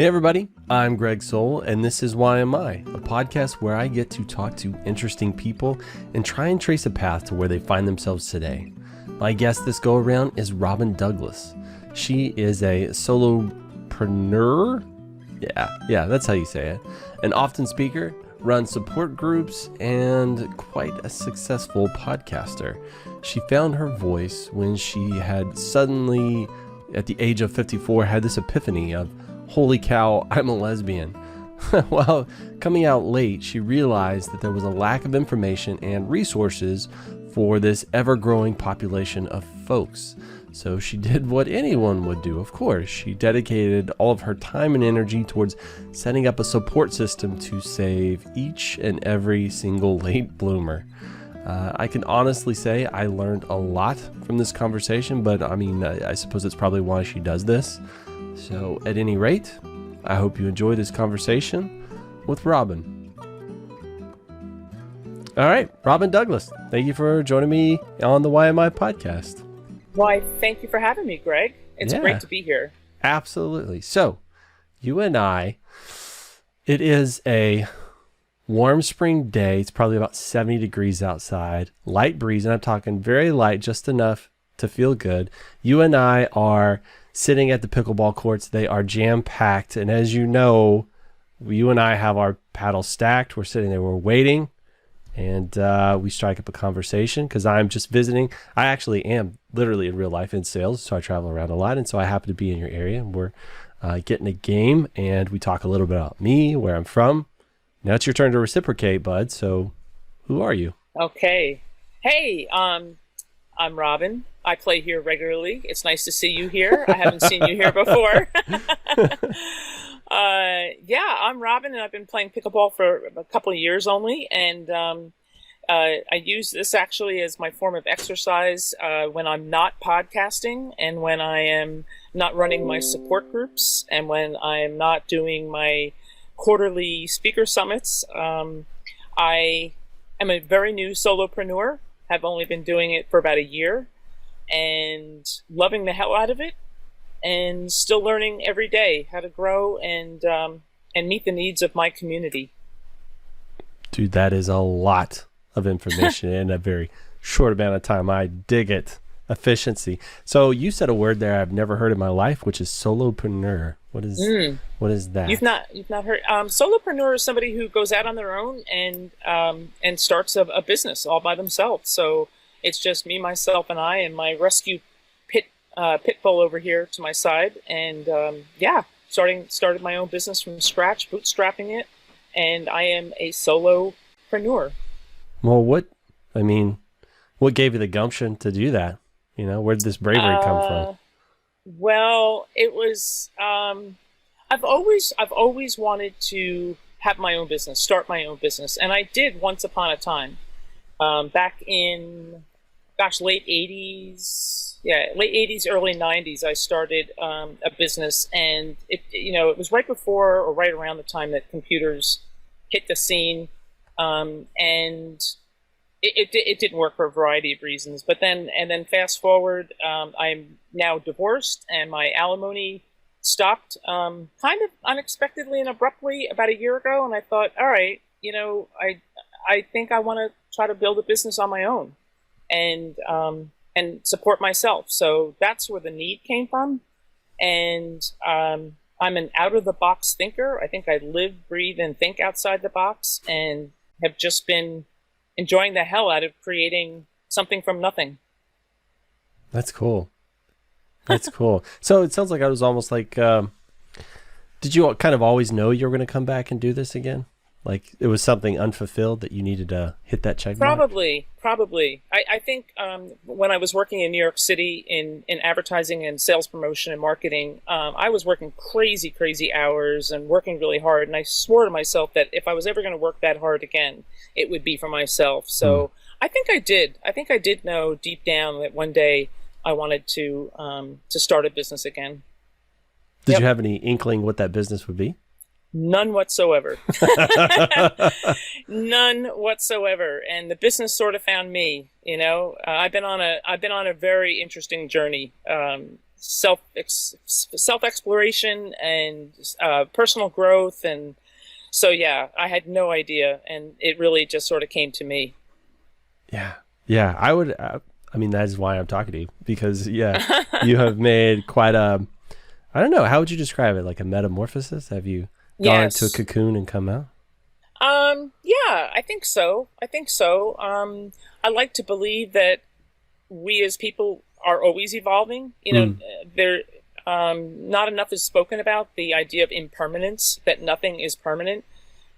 Hey everybody, I'm Greg Sowell, and this is Why Am I, a podcast where I get to talk to interesting people and try and trace a path to where they find themselves today. My guest this go around is Robin Douglas. She is a solopreneur. Yeah, that's how you say it. An often speaker, runs support groups, and quite a successful podcaster. She found her voice when she had suddenly, at the age of 54, had this epiphany of, holy cow, I'm a lesbian. Well, coming out late, she realized that there was a lack of information and resources for this ever-growing population of folks. So she did what anyone would do, of course. She dedicated all of her time and energy towards setting up a support system to save each and every single late bloomer. I can honestly say I learned a lot from this conversation, but I suppose it's probably why she does this. So at any rate, I hope you enjoy this conversation with Robin. All right, Robin Douglas, thank you for joining me on the Why Am I podcast. Why, thank you for having me, Greg. It's great to be here. Absolutely. So, you and I, it is a warm spring day. It's probably about 70 degrees outside, light breeze, and I'm talking very light, just enough to feel good. You and I are sitting at the pickleball courts. They are jam-packed, and as you know, you and I have our paddles stacked. We're sitting there, we're waiting, and we strike up a conversation because I'm just visiting. I actually am literally in real life in sales, so I travel around a lot, and so I happen to be in your area, and we're getting a game, and we talk a little bit about me, where I'm from. Now it's your turn to reciprocate, bud, so who are you? Okay. Hey, I'm Robin. I play here regularly. It's nice to see you here. I haven't seen you here before. I'm Robin, and I've been playing pickleball for a couple of years only, and I use this actually as my form of exercise when I'm not podcasting and when I am not running my support groups and when I'm not doing my quarterly speaker summits. I am a very new solopreneur. Have only been doing it for about a year and loving the hell out of it and still learning every day how to grow and meet the needs of my community. Dude, that is a lot of information in a very short amount of time. I dig it. Efficiency. So you said a word there I've never heard in my life, which is solopreneur. What is that? You've not heard. Solopreneur is somebody who goes out on their own and starts a business all by themselves. So it's just me, myself, and I, and my rescue pit bull over here to my side, and started my own business from scratch, bootstrapping it, and I am a solopreneur. Well, what gave you the gumption to do that? You know, where did this bravery come from? Well, it was, I've always wanted to have my own business, start my own business. And I did once upon a time, back in, late 80s, early 90s, I started a business, and it was right before or right around the time that computers hit the scene. And it didn't work for a variety of reasons. But then fast forward, I'm now divorced, and my alimony stopped kind of unexpectedly and abruptly about a year ago. And I thought, all right, I think I want to try to build a business on my own and support myself. So that's where the need came from. And I'm an out-of-the-box thinker. I think I live, breathe, and think outside the box, and have just been enjoying the hell out of creating something from nothing. That's cool. That's cool. So it sounds like I was almost like, did you kind of always know you were going to come back and do this again? Like it was something unfulfilled that you needed to hit that check mark? Probably. I think when I was working in New York City in advertising and sales promotion and marketing, I was working crazy hours and working really hard. And I swore to myself that if I was ever going to work that hard again, it would be for myself. So I think I did. I think I did know deep down that one day I wanted to start a business again. Did you have any inkling what that business would be? None whatsoever. None whatsoever. And the business sort of found me. I've been on a very interesting journey self exploration and personal growth. And so, yeah, I had no idea. And it really just sort of came to me. Yeah. Yeah. I mean, that is why I'm talking to you, because yeah, you have made quite a, I don't know, how would you describe it? Like a metamorphosis? Have you gone into a cocoon and come out? Yeah, I think so. I like to believe that we as people are always evolving. There, not enough is spoken about the idea of impermanence, that nothing is permanent.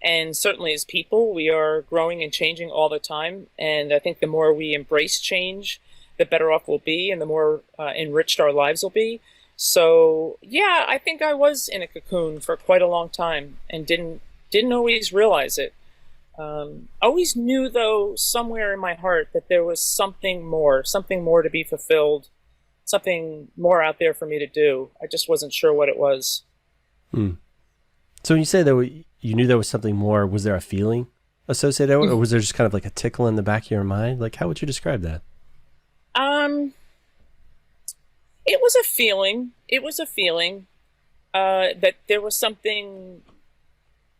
And certainly as people, we are growing and changing all the time. And I think the more we embrace change, the better off we'll be and the more enriched our lives will be. So, yeah, I think I was in a cocoon for quite a long time and didn't always realize it. Always knew, though, somewhere in my heart that there was something more to be fulfilled, something more out there for me to do. I just wasn't sure what it was. So when you say that you knew there was something more, was there a feeling associated with it, or was there just kind of like a tickle in the back of your mind? Like, how would you describe that? It was a feeling. That there was something,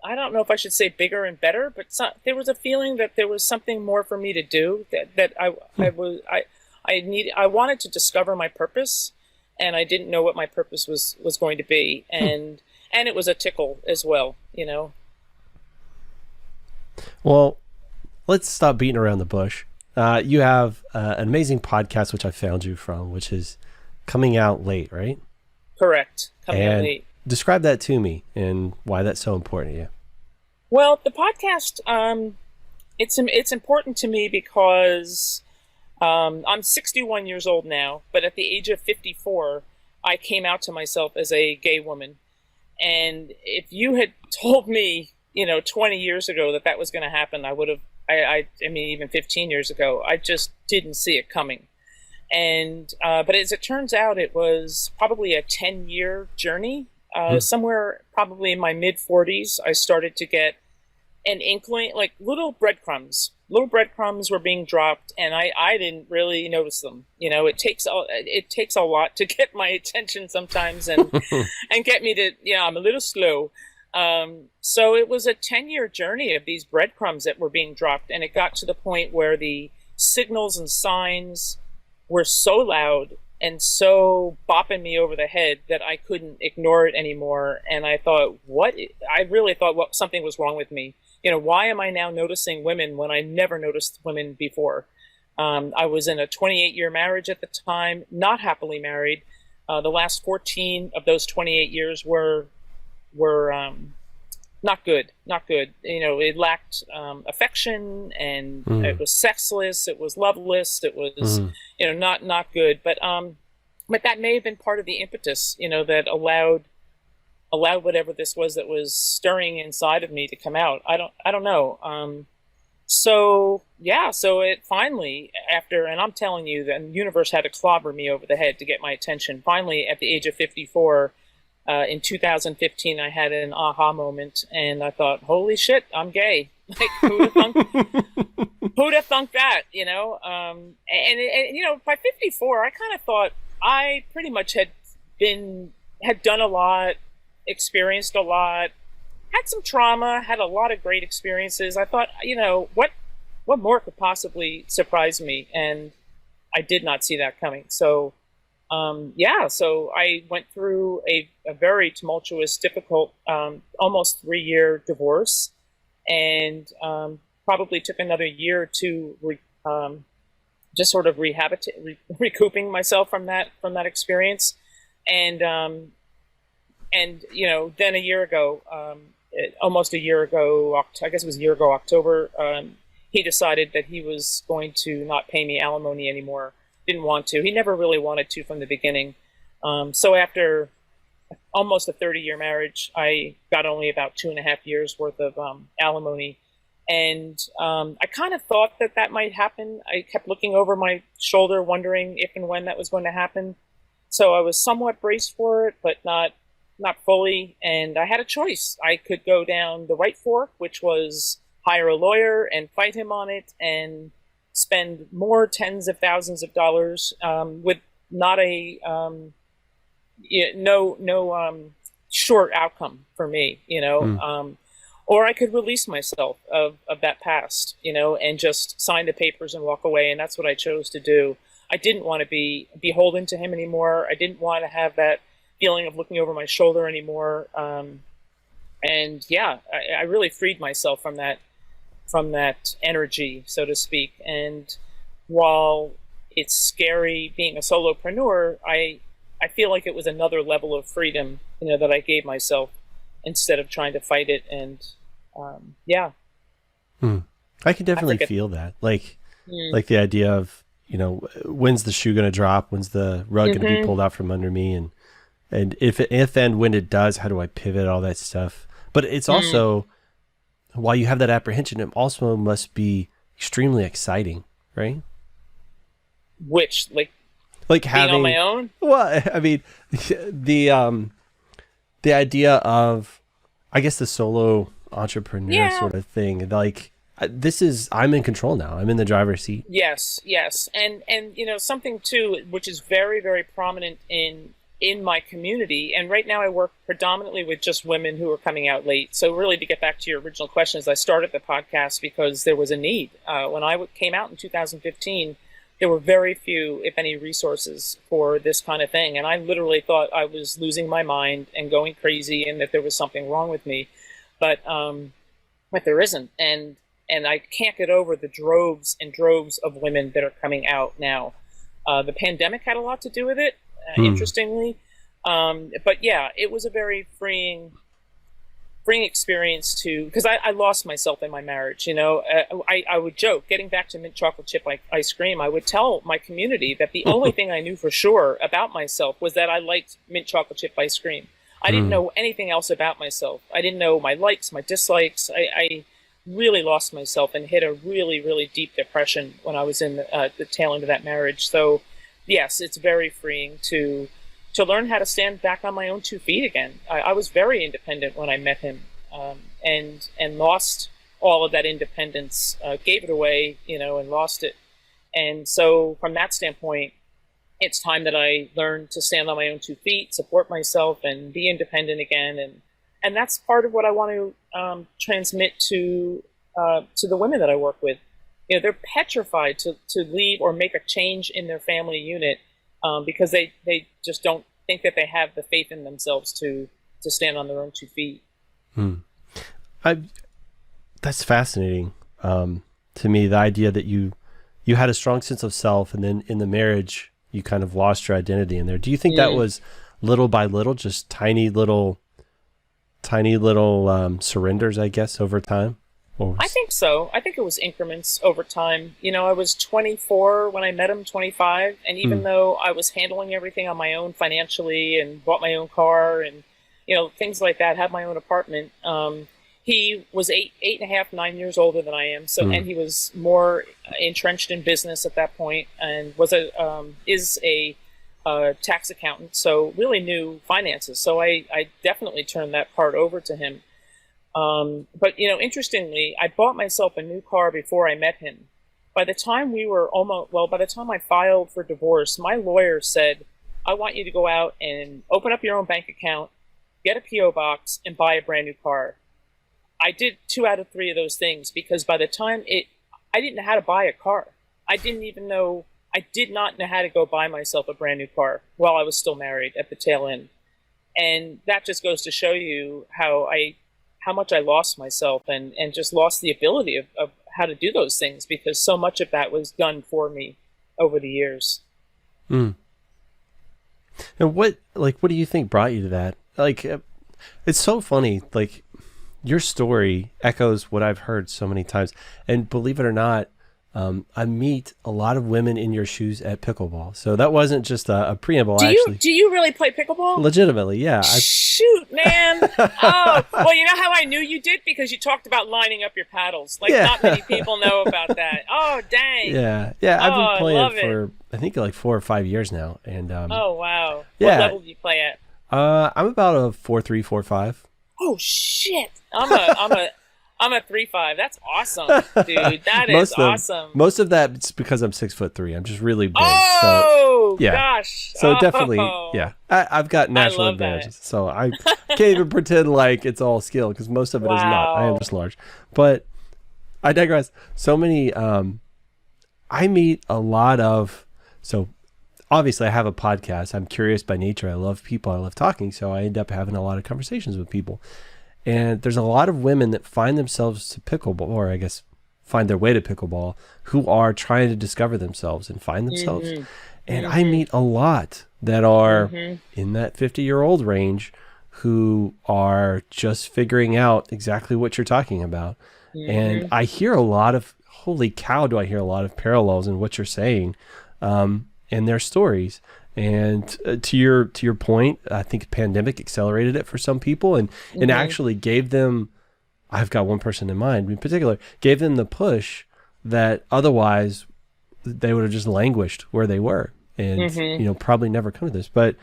I don't know if I should say bigger and better, but there was a feeling that there was something more for me to do, that I wanted to discover my purpose, and I didn't know what my purpose was going to be. And it was a tickle as well, Well, let's stop beating around the bush. You have an amazing podcast, which I found you from, which is Coming Out Late, right? Correct. Coming Out Late. Describe that to me and why that's so important to you. Well, the podcast, it's important to me because I'm 61 years old now, but at the age of 54, I came out to myself as a gay woman. And if you had told me, 20 years ago that was going to happen, I would have, I mean, even 15 years ago, I just didn't see it coming. And, but as it turns out, it was probably a 10-year journey. Somewhere probably in my mid 40s, I started to get an inkling, like little breadcrumbs were being dropped, and I didn't really notice them. It takes a lot to get my attention sometimes and get me to, I'm a little slow. So it was a 10-year journey of these breadcrumbs that were being dropped, and it got to the point where the signals and signs were so loud and so bopping me over the head that I couldn't ignore it anymore. And I thought, I really thought something was wrong with me. Why am I now noticing women when I never noticed women before? I was in a 28-year marriage at the time, not happily married. The last 14 of those 28 years were not good. It lacked affection, and it was sexless. It was loveless. It was, not good. But that may have been part of the impetus, that allowed whatever this was that was stirring inside of me to come out. I don't know. So it finally, and I'm telling you, the universe had to clobber me over the head to get my attention. Finally, at the age of 54. In 2015, I had an aha moment, and I thought, "Holy shit, I'm gay!" Like, who'd have thunk that? By 54, I kind of thought I pretty much had done a lot, experienced a lot, had some trauma, had a lot of great experiences. I thought, what more could possibly surprise me? And I did not see that coming. So. So I went through a very tumultuous, difficult, almost 3-year divorce, and probably took another year to just sort of recouping myself from that experience, and then a year ago, almost a year ago, I guess it was a year ago, October, he decided that he was going to not pay me alimony anymore. Didn't want to. He never really wanted to from the beginning. So after almost a 30-year marriage, I got only about 2.5 years worth of alimony. And I kind of thought that might happen. I kept looking over my shoulder, wondering if and when that was going to happen. So I was somewhat braced for it, but not fully. And I had a choice. I could go down the right fork, which was hire a lawyer and fight him on it, and spend more tens of thousands of dollars with not a no short outcome for me, or I could release myself of that past, and just sign the papers and walk away. And that's what I chose to do. I didn't want to be beholden to him anymore. I didn't want to have that feeling of looking over my shoulder anymore. And yeah, I really freed myself from that energy, so to speak. And while it's scary being a solopreneur, I feel like it was another level of freedom, that I gave myself instead of trying to fight it. And yeah. I can definitely feel that. Like the idea of, when's the shoe going to drop? When's the rug going to be pulled out from under me? And if and when it does, how do I pivot, all that stuff? But it's also, while you have that apprehension, it also must be extremely exciting, right? Which, like being having, on my own? Well, I mean, the idea of, I guess, the solo entrepreneur sort of thing, like, I'm in control now. I'm in the driver's seat. Yes. And something too, which is very, very prominent in my community. And right now I work predominantly with just women who are coming out late. So really, to get back to your original question, is I started the podcast because there was a need. When I came out in 2015, there were very few, if any, resources for this kind of thing. And I literally thought I was losing my mind and going crazy and that there was something wrong with me. But there isn't. And I can't get over the droves and droves of women that are coming out now. The pandemic had a lot to do with it, interestingly. But yeah, it was a very freeing experience because I lost myself in my marriage. I would joke, getting back to mint chocolate chip ice cream, I would tell my community that the only thing I knew for sure about myself was that I liked mint chocolate chip ice cream. I didn't know anything else about myself. I didn't know my likes, my dislikes. I really lost myself and hit a really, really deep depression when I was in the tail end of that marriage. So yes, it's very freeing to learn how to stand back on my own 2 feet again. I was very independent when I met him, and lost all of that independence, gave it away, and lost it. And so from that standpoint, it's time that I learn to stand on my own 2 feet, support myself, and be independent again. And that's part of what I want to transmit to the women that I work with. They're petrified to leave or make a change in their family unit because they just don't think that they have the faith in themselves to stand on their own 2 feet. That's fascinating to me, the idea that you had a strong sense of self, and then in the marriage you kind of lost your identity in there. Do you think that was little by little, just tiny little surrenders, I guess, over time? I think so. I think it was increments over time. I was 24 when I met him, 25. And even though I was handling everything on my own financially and bought my own car and, things like that, had my own apartment, he was 8.5, 9 years older than I am. So, and he was more entrenched in business at that point and is a tax accountant. So really knew finances. So I definitely turned that part over to him. But interestingly, I bought myself a new car before I met him. By the time by the time I filed for divorce, my lawyer said, I want you to go out and open up your own bank account, get a P.O. box, and buy a brand new car. I did 2 out of 3 of those things because by the time I didn't know how to buy a car. I did not know how to go buy myself a brand new car while I was still married at the tail end. And that just goes to show you how much I lost myself and just lost the ability of how to do those things because so much of that was done for me over the years. And what do you think brought you to that? Like, it's so funny. Like, your story echoes what I've heard so many times. And believe it or not, I meet a lot of women in your shoes at pickleball. So that wasn't just a preamble. Do you really play pickleball? Legitimately, yeah. Shoot, man. Oh, well, you know how I knew you did? Because you talked about lining up your paddles. Not many people know about that. Oh, dang. Yeah. I've been playing for, I think, like 4 or 5 years now. And oh, wow. Yeah. What level do you play at? I'm about a 4.3, 4.5. Oh, shit. I'm a 3.5. That's awesome, dude. That is awesome. Most of that it's because I'm 6'3". I'm just really big. Oh, Yeah. Gosh. So definitely, yeah. I've got natural love that. advantages. So I can't even pretend like it's all skill because most of it is not. I am Wow. just large. But I digress. So many, I meet a lot of, so obviously I have a podcast. I'm curious by nature. I love people. I love talking. So I end up having a lot of conversations with people. And there's a lot of women that find themselves to pickleball, or I guess find their way to pickleball, who are trying to discover themselves and find themselves. Mm-hmm. And I meet a lot that are Mm-hmm. in that 50-year-old range who are just figuring out exactly what you're talking about. And I hear a lot of, holy cow, do I hear a lot of parallels in what you're saying in their stories. And to your point, I think pandemic accelerated it for some people and actually gave them, I've got one person in mind in particular, gave them the push that otherwise they would have just languished where they were and, probably never come to this. But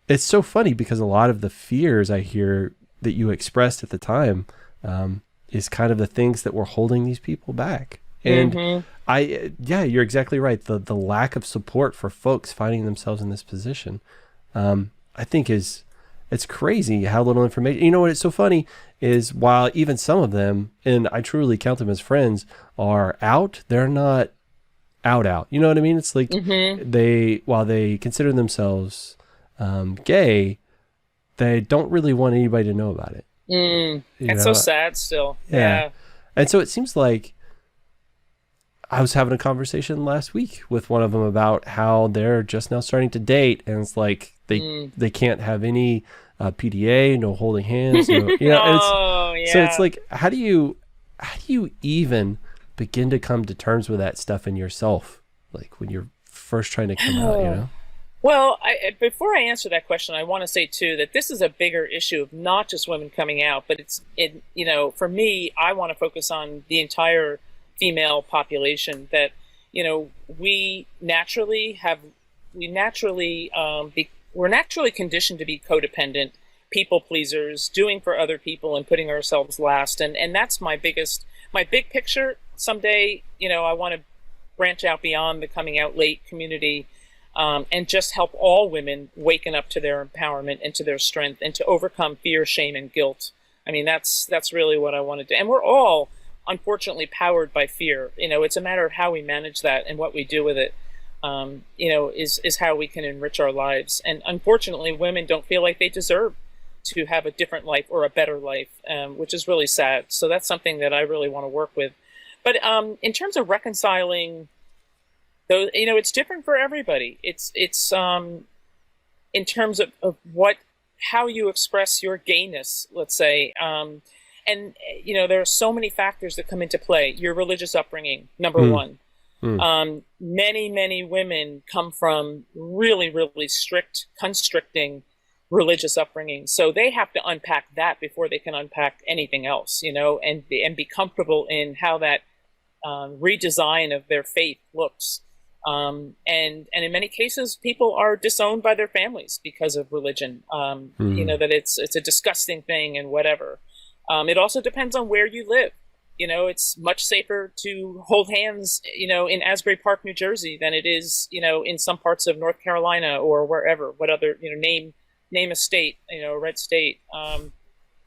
it's so funny because a lot of the fears I hear that you expressed at the time is kind of the things that were holding these people back. And you're exactly right. The lack of support for folks finding themselves in this position, I think it's crazy how little information. You know what? It's so funny is while even some of them, and I truly count them as friends, are out, they're not out. You know what I mean? It's like while they consider themselves gay, they don't really want anybody to know about it. It's so sad still. Yeah. And so it seems like I was having a conversation last week with one of them about how they're just now starting to date, and it's like they can't have any PDA, no holding hands, no, so it's like how do you even begin to come to terms with that stuff in yourself, like when you're first trying to come out, Well, before I answer that question, I want to say too that this is a bigger issue of not just women coming out, but for me, I want to focus on the entire female population. That we're naturally conditioned to be codependent, people pleasers, doing for other people and putting ourselves last, and that's my big picture. Someday, I want to branch out beyond the coming out late community. And just help all women waken up to their empowerment and to their strength and to overcome fear, shame, and guilt. I mean, that's really what I want to do. And we're all, unfortunately, powered by fear. It's a matter of how we manage that and what we do with it, is how we can enrich our lives. And unfortunately, women don't feel like they deserve to have a different life or a better life, which is really sad. So that's something that I really want to work with. But in terms of reconciling those, it's different for everybody. It's in terms of how you express your gayness, let's say. And there are so many factors that come into play. Your religious upbringing, number one. Many women come from really, really strict, constricting religious upbringing. So they have to unpack that before they can unpack anything else, and be comfortable in how that redesign of their faith looks. And in many cases, people are disowned by their families because of religion. That it's a disgusting thing and whatever. It also depends on where you live. It's much safer to hold hands, in Asbury Park, New Jersey, than it is, in some parts of North Carolina or wherever. What other, name a state, a red state.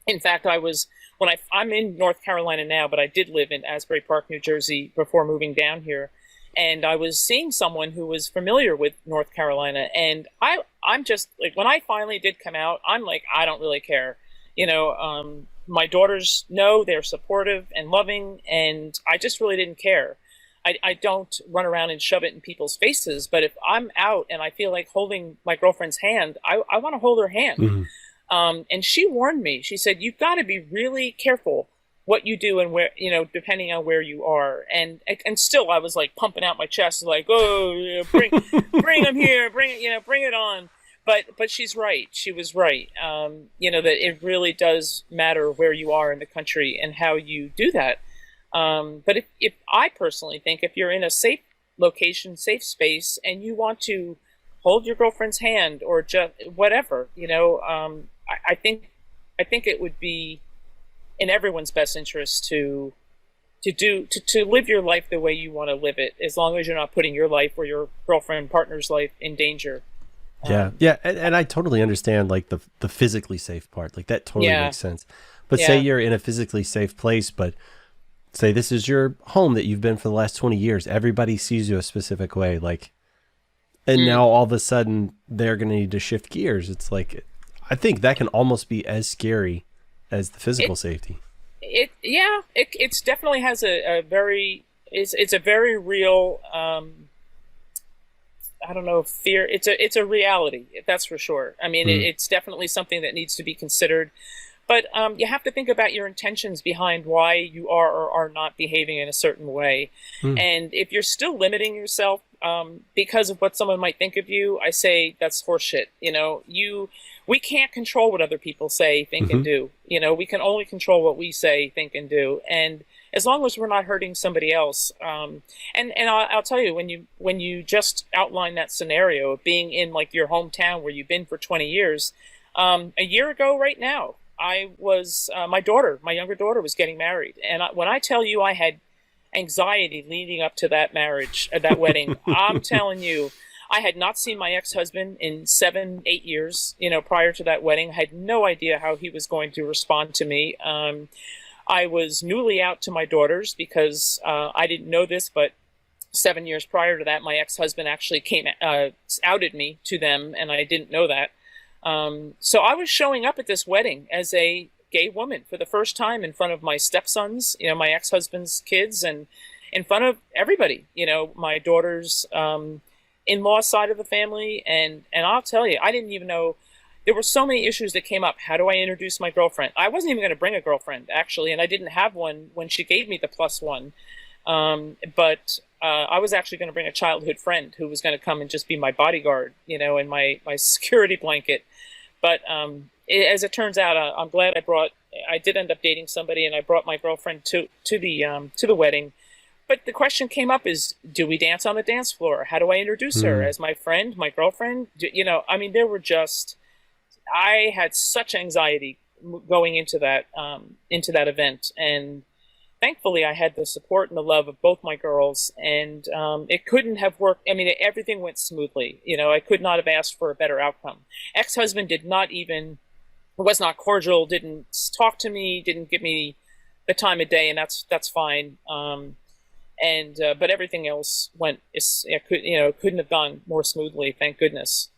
In fact, I'm in North Carolina now, but I did live in Asbury Park, New Jersey before moving down here. And I was seeing someone who was familiar with North Carolina. And I'm just like, when I finally did come out, I'm like, I don't really care. My daughters know, they're supportive and loving, and I just really didn't care. I don't run around and shove it in people's faces, but if I'm out and I feel like holding my girlfriend's hand, I want to hold her hand. And she warned me. She said, you've got to be really careful what you do and where, depending on where you are. And still I was like pumping out my chest, like, oh, bring them here, bring it on. But she's right. She was right. That it really does matter where you are in the country and how you do that. But if I personally think if you're in a safe location, safe space, and you want to hold your girlfriend's hand or just whatever, I think it would be in everyone's best interest to to live your life the way you want to live it, as long as you're not putting your life or your girlfriend, partner's life in danger. Yeah. Yeah. And I totally understand like the physically safe part. Like that totally makes sense. But say you're in a physically safe place, but say this is your home that you've been for the last 20 years. Everybody sees you a specific way. Like, and now all of a sudden they're going to need to shift gears. It's like, I think that can almost be as scary as the physical safety. It's definitely has a very, it's a very real, I don't know, fear. It's a reality, that's for sure. I mean, it's definitely something that needs to be considered. But you have to think about your intentions behind why you are or are not behaving in a certain way. And if you're still limiting yourself because of what someone might think of you, I say that's horseshit. You know, we can't control what other people say, think, and do. You know, we can only control what we say, think, and do. And as long as we're not hurting somebody else, and I'll tell you, when you just outline that scenario of being in like your hometown where you've been for 20 years, a year ago right now, I was, my younger daughter was getting married. And when I tell you I had anxiety leading up to that marriage, that wedding, I'm telling you, I had not seen my ex-husband in 7-8 years, you know, prior to that wedding. I had no idea how he was going to respond to me. I was newly out to my daughters because I didn't know this, but 7 years prior to that, my ex-husband actually outed me to them, and I didn't know that. So I was showing up at this wedding as a gay woman for the first time in front of my stepsons, you know, my ex-husband's kids, and in front of everybody, you know, my daughter's in-law side of the family. And I'll tell you, I didn't even know, there were so many issues that came up. How do I introduce my girlfriend? I wasn't even going to bring a girlfriend, actually, and I didn't have one when she gave me the +1. But I was actually going to bring a childhood friend who was going to come and just be my bodyguard, you know, and my security blanket. But as it turns out, I'm glad I did end up dating somebody, and I brought my girlfriend to the wedding. But the question came up is, do we dance on the dance floor? How do I introduce her as my friend, my girlfriend? You know, I mean, I had such anxiety going into that event, and thankfully I had the support and the love of both my girls, and it couldn't have worked. I mean, everything went smoothly. You know, I could not have asked for a better outcome. Ex-husband was not cordial, didn't talk to me, didn't give me the time of day, and that's fine. But everything else couldn't have gone more smoothly, thank goodness.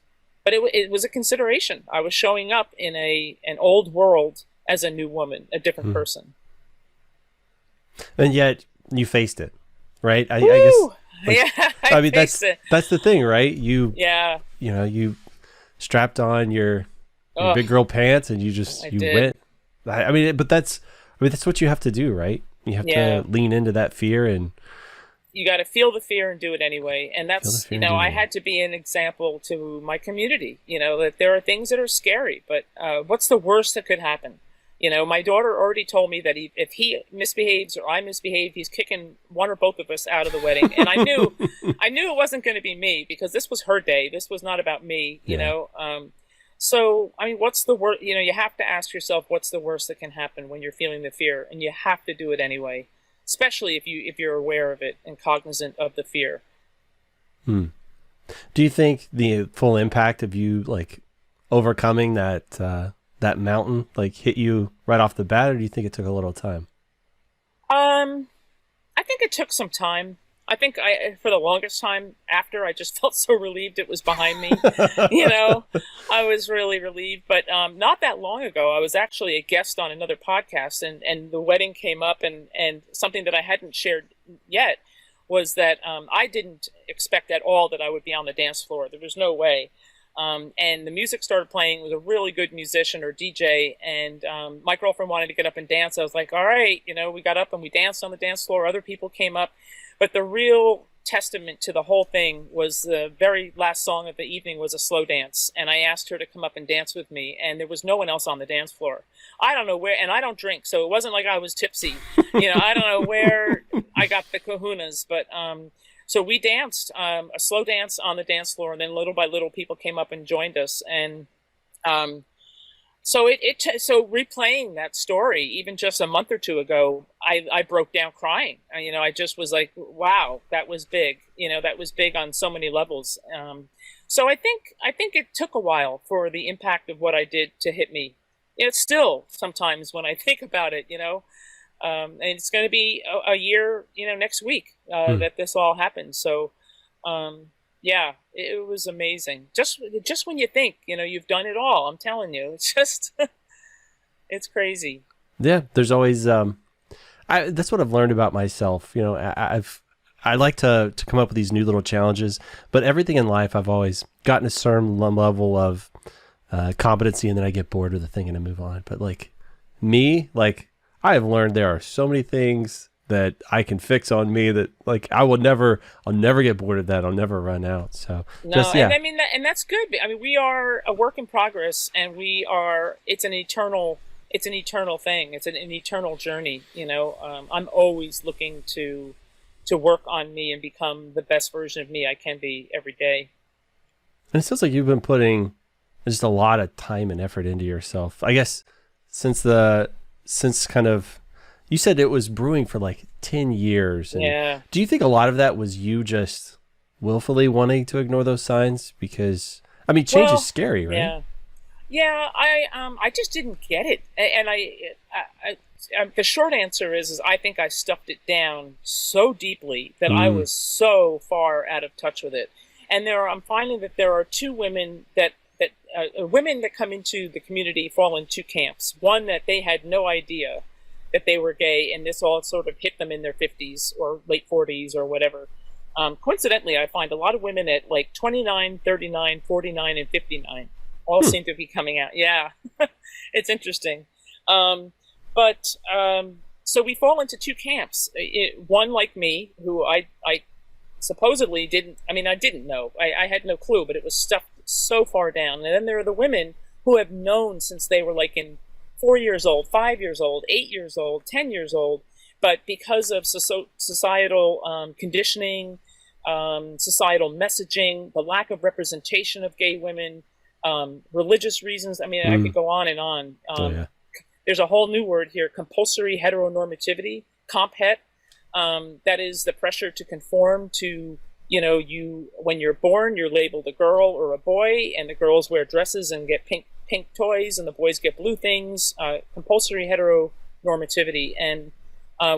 But it was a consideration. I was showing up in an old world as a new woman, a different person. And yet you faced it, right? I guess. I mean, that's the thing, right? You strapped on your big girl pants and you went. I mean, that's what you have to do, right? You have to lean into that fear, and you got to feel the fear and do it anyway. And that's, you know, I had to be an example to my community, you know, that there are things that are scary, but what's the worst that could happen? You know, my daughter already told me that if he misbehaves or I misbehave, he's kicking one or both of us out of the wedding. And I knew it wasn't going to be me, because this was her day. This was not about me, you know. So, I mean, what's the worst? You know, you have to ask yourself, what's the worst that can happen when you're feeling the fear? And you have to do it anyway, especially if you're aware of it and cognizant of the fear. Do you think the full impact of you like overcoming that mountain like hit you right off the bat, or do you think it took a little time? I think it took some time. I think for the longest time after, I just felt so relieved it was behind me. You know, I was really relieved. But not that long ago, I was actually a guest on another podcast, and the wedding came up, and something that I hadn't shared yet was that I didn't expect at all that I would be on the dance floor. There was no way. And the music started playing. It was a really good musician or DJ, and my girlfriend wanted to get up and dance. I was like, all right, you know, we got up and we danced on the dance floor. Other people came up. But the real testament to the whole thing was the very last song of the evening was a slow dance. And I asked her to come up and dance with me, and there was no one else on the dance floor. I don't know where, and I don't drink, so it wasn't like I was tipsy. You know, I don't know where I got the kahunas, but so we danced a slow dance on the dance floor, and then little by little people came up and joined us. And So replaying that story, even just a month or two ago, I broke down crying. I just was like, wow, that was big. That was big on so many levels. So I think it took a while for the impact of what I did to hit me. It's still sometimes when I think about it, and it's going to be a year, next week that this all happened. So, yeah, it was amazing. Just when you think, you've done it all, I'm telling you, it's just, it's crazy. Yeah, there's always that's what I've learned about myself. I like to come up with these new little challenges, but everything in life I've always gotten a certain level of competency, and then I get bored with the thing and I move on. But like I have learned there are so many things that I can fix on me that like I'll never get bored of that. I'll never run out. So No, and I mean and that's good. I mean, we are a work in progress, and it's an eternal thing. It's an eternal journey. I'm always looking to work on me and become the best version of me I can be every day. And it sounds like you've been putting just a lot of time and effort into yourself. I guess since kind of, you said it was brewing for like 10 years. And yeah. Do you think a lot of that was you just willfully wanting to ignore those signs? Because, I mean, change is scary, right? Yeah. Yeah, I just didn't get it. And the short answer is I think I stuffed it down so deeply that I was so far out of touch with it. And I'm finding that there are two women that come into the community fall in two camps. One, that they had no idea that they were gay, and this all sort of hit them in their 50s or late 40s or whatever. Coincidentally, I find a lot of women at like 29, 39, 49, and 59 all seem to be coming out. Yeah, it's interesting. So we fall into two camps. One like me, who I supposedly didn't, I didn't know. I had no clue, but it was stuffed so far down. And then there are the women who have known since they were like in 4 years old, 5 years old, 8 years old, 10 years old. But because of societal conditioning, societal messaging, the lack of representation of gay women, religious reasons, I could go on and on. There's a whole new word here, compulsory heteronormativity, comp het. That is the pressure to conform to, when you're born, you're labeled a girl or a boy, and the girls wear dresses and get pink toys, and the boys get blue things. Compulsory heteronormativity, and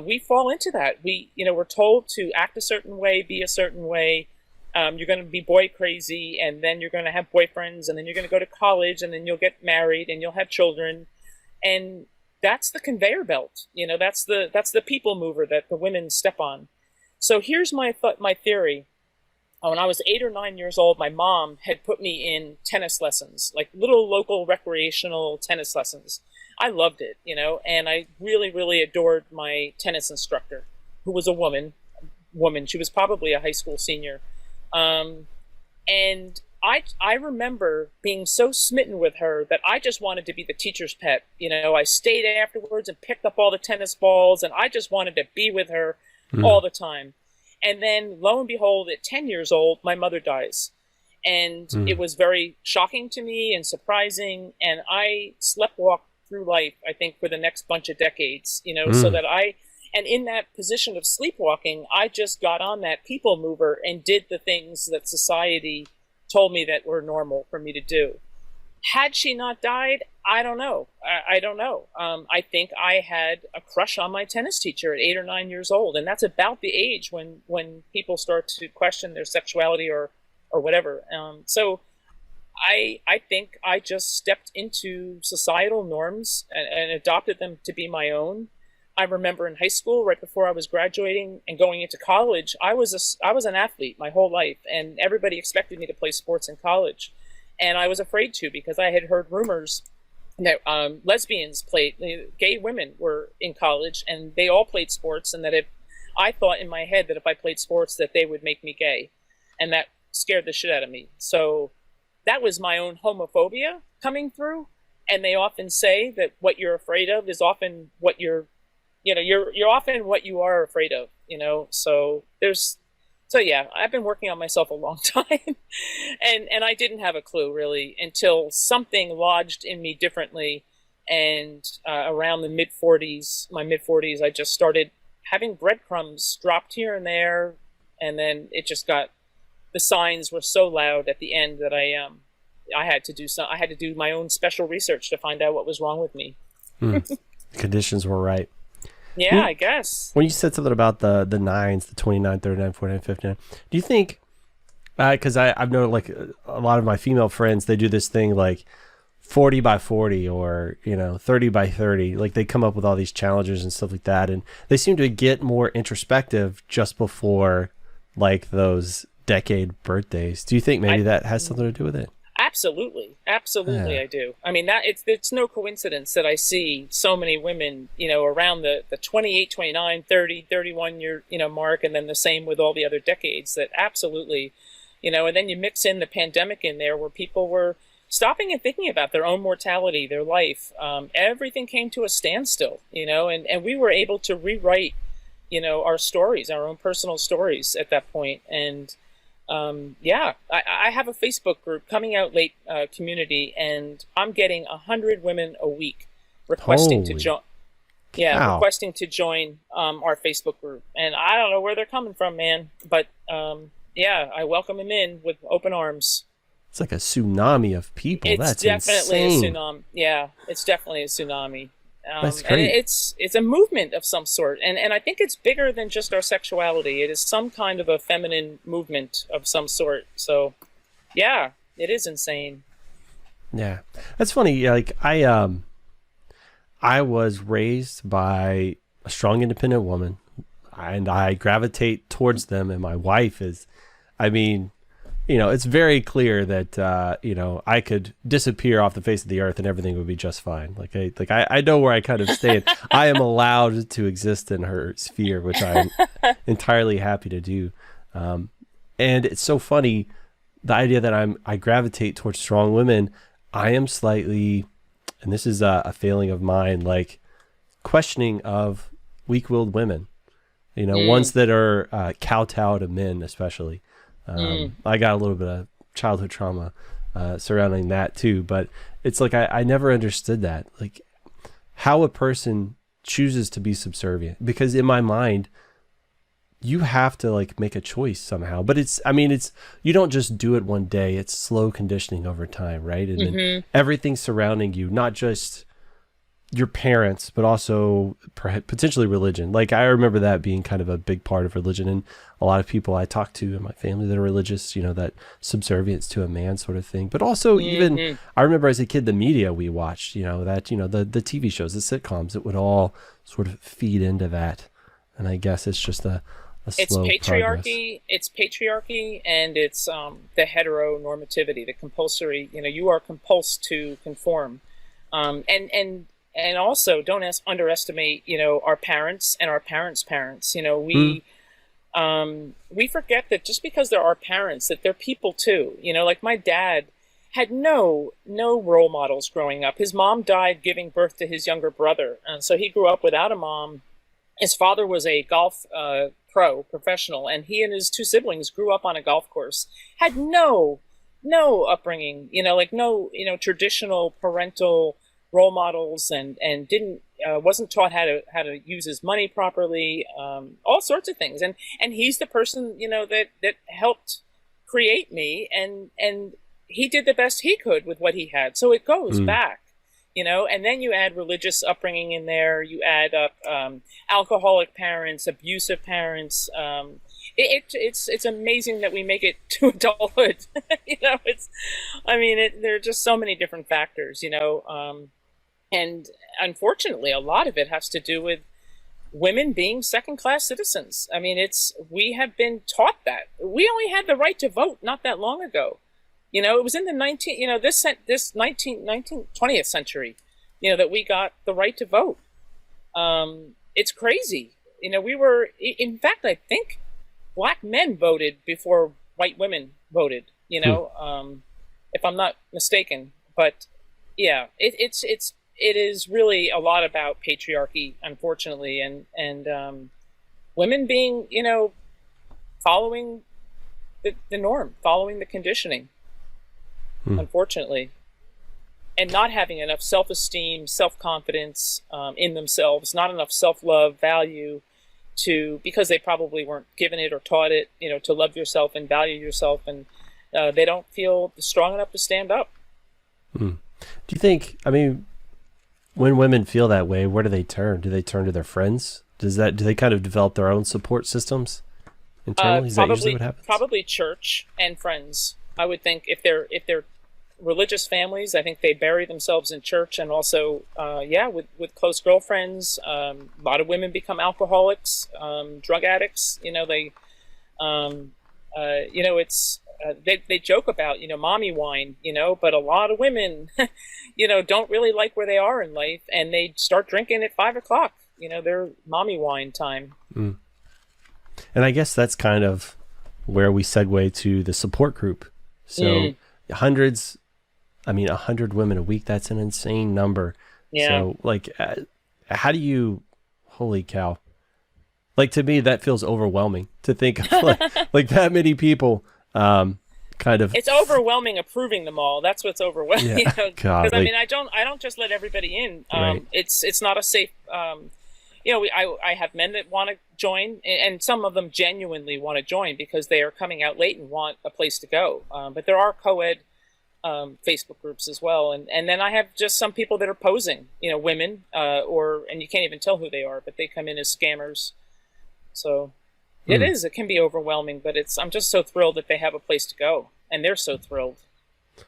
we fall into that. We're told to act a certain way, be a certain way. You're going to be boy crazy, and then you're going to have boyfriends, and then you're going to go to college, and then you'll get married, and you'll have children, and that's the conveyor belt. That's the people mover that the women step on. So here's my theory. When I was 8 or 9 years old, my mom had put me in tennis lessons, like little local recreational tennis lessons. I loved it, and I really, really adored my tennis instructor, who was a woman. She was probably a high school senior. And I remember being so smitten with her that I just wanted to be the teacher's pet. I stayed afterwards and picked up all the tennis balls, and I just wanted to be with her all the time. And then, lo and behold, at 10 years old, my mother dies. And it was very shocking to me and surprising. And I sleptwalked through life, I think, for the next bunch of decades, so that and in that position of sleepwalking, I just got on that people mover and did the things that society told me that were normal for me to do. Had she not died, I don't know. I don't know. I think I had a crush on my tennis teacher at 8 or 9 years old, and that's about the age when people start to question their sexuality or whatever. So I think I just stepped into societal norms and adopted them to be my own. I remember in high school, right before I was graduating and going into college, I was an athlete my whole life, and everybody expected me to play sports in college. And I was afraid to, because I had heard rumors that lesbians played, gay women were in college, and they all played sports, and that I thought in my head that if I played sports that they would make me gay, and that scared the shit out of me. So that was my own homophobia coming through. And they often say that what you're afraid of is often what you're often what you are afraid of, so So yeah, I've been working on myself a long time, and I didn't have a clue really until something lodged in me differently, and around the mid 40s, I just started having breadcrumbs dropped here and there, and then it just got, the signs were so loud at the end that I had to do my own special research to find out what was wrong with me. Conditions were right. Yeah, I guess. When you said something about the nines, the 29, 39, 49, 59, do you think, because I've known like a lot of my female friends, they do this thing like 40 by 40 or, 30 by 30, like they come up with all these challenges and stuff like that. And they seem to get more introspective just before like those decade birthdays. Do you think maybe that has something to do with it? Absolutely. Yeah. I do. I mean, it's no coincidence that I see so many women, around the 28, 29, 30, 31 year, mark, and then the same with all the other decades, that absolutely, and then you mix in the pandemic in there where people were stopping and thinking about their own mortality, their life. Everything came to a standstill, and we were able to rewrite, our stories, our own personal stories at that point. And I have a Facebook group, Coming Out Late community, and I'm getting 100 women a week requesting to join. Yeah, requesting to join our Facebook group, and I don't know where they're coming from, man. But I welcome them in with open arms. It's like a tsunami of people. It's definitely insane. A tsunami. Yeah, it's definitely a tsunami. That's great. And it's a movement of some sort, and I think it's bigger than just our sexuality. It is some kind of a feminine movement of some sort. So, yeah, it is insane. Yeah, that's funny. Like I was raised by a strong, independent woman, and I gravitate towards them. And my wife is, it's very clear that, I could disappear off the face of the earth and everything would be just fine. I know where I kind of stand. I am allowed to exist in her sphere, which I'm entirely happy to do. And it's so funny, the idea that I gravitate towards strong women. I am slightly, and this is a failing of mine, like questioning of weak-willed women, ones that are kowtow to men, especially. I got a little bit of childhood trauma surrounding that too, but it's like I never understood that, like how a person chooses to be subservient, because in my mind you have to like make a choice somehow, but it's you don't just do it one day. It's slow conditioning over time, right? And then everything surrounding you, not just your parents, but also potentially religion. Like I remember that being kind of a big part of religion, and a lot of people I talk to in my family that are religious, that subservience to a man sort of thing. But also even, I remember as a kid, the media we watched, the TV shows, the sitcoms, it would all sort of feed into that. And I guess it's just a slow progress. It's patriarchy, and it's the heteronormativity, the compulsory, you are compulsed to conform. And also, don't underestimate, our parents and our parents' parents. We forget that just because they're our parents, that they're people too. Like my dad had no role models growing up. His mom died giving birth to his younger brother, and so he grew up without a mom. His father was a golf professional, and he and his two siblings grew up on a golf course. Had no upbringing, no traditional parental role models, and didn't wasn't taught how to use his money properly, all sorts of things, and he's the person that helped create me, and he did the best he could with what he had, so it goes back, and then you add religious upbringing in there, you add up alcoholic parents, abusive parents. It's amazing that we make it to adulthood. There are just so many different factors, and unfortunately, a lot of it has to do with women being second-class citizens. We have been taught that. We only had the right to vote not that long ago. It was in the 20th century, that we got the right to vote. It's crazy. In fact, I think black men voted before white women voted, if I'm not mistaken. But yeah, it is really a lot about patriarchy, unfortunately, and women being, following the norm, following the conditioning, unfortunately, and not having enough self-esteem, self-confidence in themselves, not enough self-love, value, because they probably weren't given it or taught it, to love yourself and value yourself, and they don't feel strong enough to stand up. Do you think, when women feel that way, where do they turn? Do they turn to their friends? Do they kind of develop their own support systems internally? Is that usually what happens? Probably church and friends. I would think if they're religious families, I think they bury themselves in church, and also, with close girlfriends. A lot of women become alcoholics, drug addicts. They joke about, mommy wine, but a lot of women, don't really like where they are in life, and they start drinking at 5:00. Their mommy wine time. And I guess that's kind of where we segue to the support group. So 100 women a week, that's an insane number. Yeah. So how do you, holy cow. To me, that feels overwhelming to think of like that many people, It's overwhelming approving them all. That's what's overwhelming. Yeah. Because I don't just let everybody in. Right. It's not a safe, I have men that want to join, and some of them genuinely want to join because they are coming out late and want a place to go. But there are co-ed Facebook groups as well. And then I have just some people that are posing, women, and you can't even tell who they are, but they come in as scammers. So it can be overwhelming, but I'm just so thrilled that they have a place to go, and they're so thrilled.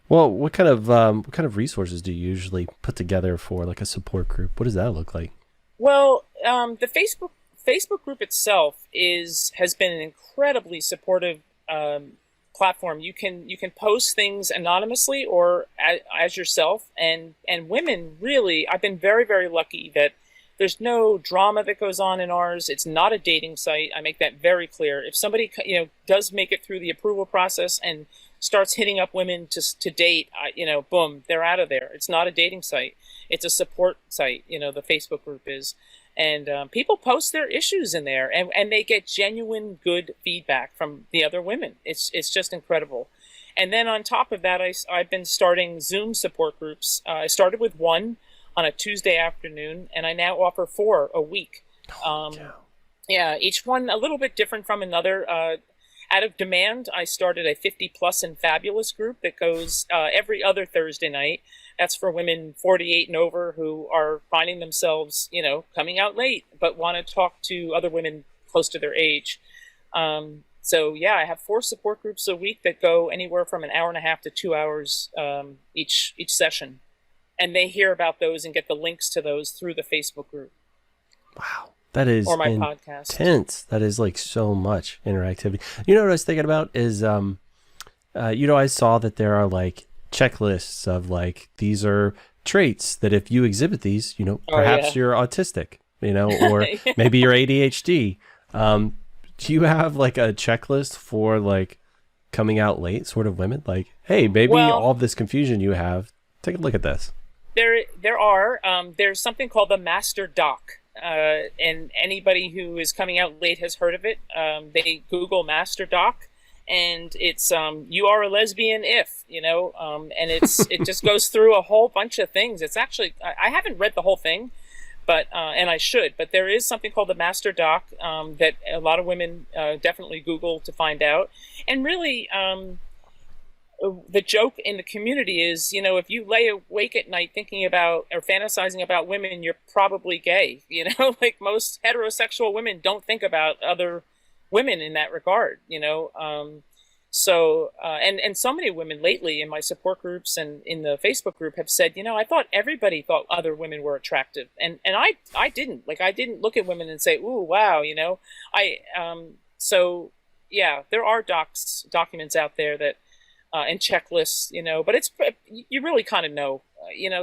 Well, what kind of resources do you usually put together for like a support group? What does that look like? Well, the Facebook group itself has been an incredibly supportive platform. You can post things anonymously or as yourself, and women really. I've been very, very lucky that there's no drama that goes on in ours. It's not a dating site. I make that very clear. If somebody does make it through the approval process and starts hitting up women to date, boom, they're out of there. It's not a dating site. It's a support site. The Facebook group is. And people post their issues in there, and they get genuine good feedback from the other women. It's just incredible. And then on top of that, I've been starting Zoom support groups. I started with one on a Tuesday afternoon, and I now offer 4 a week. Each one a little bit different from another. Out of demand, I started a 50+ and fabulous group that goes every other Thursday night. That's for women 48 and over who are finding themselves, coming out late, but want to talk to other women close to their age. I have 4 support groups a week that go anywhere from an hour and a half to 2 hours each session. And they hear about those and get the links to those through the Facebook group. Wow. That is or my podcast. Intense. That is like so much interactivity. What I was thinking about is, I saw that there are like checklists of like, these are traits that if you exhibit these, perhaps you're autistic, or maybe you're ADHD. Do you have like a checklist for like coming out late sort of women? Like, hey, maybe all of this confusion you have, take a look at this. There's something called the Master Doc. And anybody who is coming out late has heard of it. They Google Master Doc, and it's you are a lesbian if, and it just goes through a whole bunch of things. It's actually, I haven't read the whole thing, but and I should, but there is something called the Master Doc that a lot of women definitely Google to find out. And really, the joke in the community is, if you lay awake at night thinking about or fantasizing about women, you're probably gay. Like most heterosexual women don't think about other women in that regard. So so many women lately in my support groups and in the Facebook group have said, I thought everybody thought other women were attractive, and I didn't. Like, I didn't look at women and say, ooh, wow, there are documents out there that. And checklists, but you really kind of know,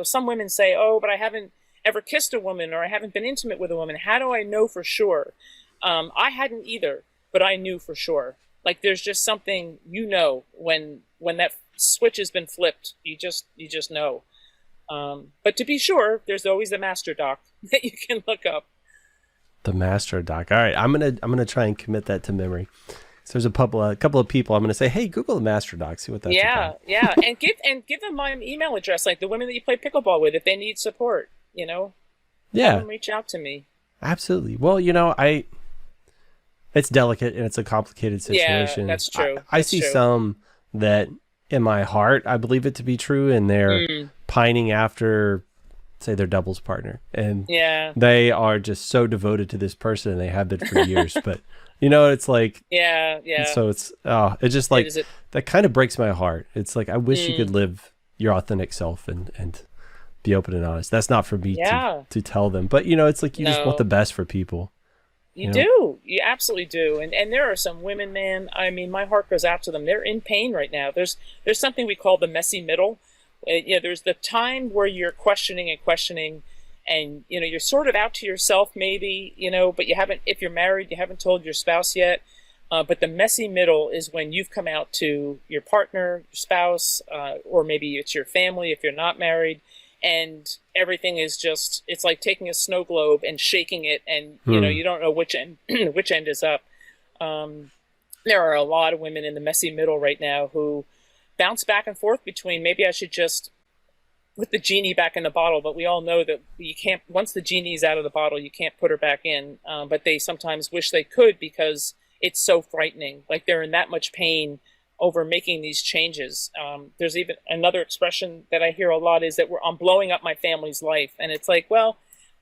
some women say, oh, but I haven't ever kissed a woman or I haven't been intimate with a woman. How do I know for sure? I hadn't either, but I knew for sure. Like, there's just something, when that switch has been flipped, you just know. But to be sure, there's always the Master Doc that you can look up. The Master Doc. All right. I'm going to try and commit that to memory. So there's a couple of people I'm going to say, hey, Google the Master Doc, see what that's about. Yeah, and give them my email address, like the women that you play pickleball with, if they need support. Have them reach out to me. Absolutely. Well, it's delicate and it's a complicated situation. Yeah, that's true. I see some that in my heart, I believe it to be true, and they're pining after, say, their doubles partner. And they are just so devoted to this person and they have been for years. But, it's like, so it's just like, that kind of breaks my heart. It's like, I wish you could live your authentic self and be open and honest. That's not for me to tell them. But, it's like you just want the best for people. You do. You absolutely do. And there are some women, man, I mean, my heart goes out to them. They're in pain right now. There's something we call the messy middle. There's the time where you're questioning and, you're sort of out to yourself maybe, but you haven't, if you're married, you haven't told your spouse yet. But the messy middle is when you've come out to your partner, your spouse, or maybe it's your family if you're not married. And everything is just, it's like taking a snow globe and shaking it, and you don't know which end is up. There are a lot of women in the messy middle right now who bounce back and forth between, maybe I should just put the genie back in the bottle, but we all know that you can't, once the genie's out of the bottle, you can't put her back in. But they sometimes wish they could, because it's so frightening. Like they're in that much pain over making these changes. There's even another expression that I hear a lot is that I'm blowing up my family's life. And it's like, well,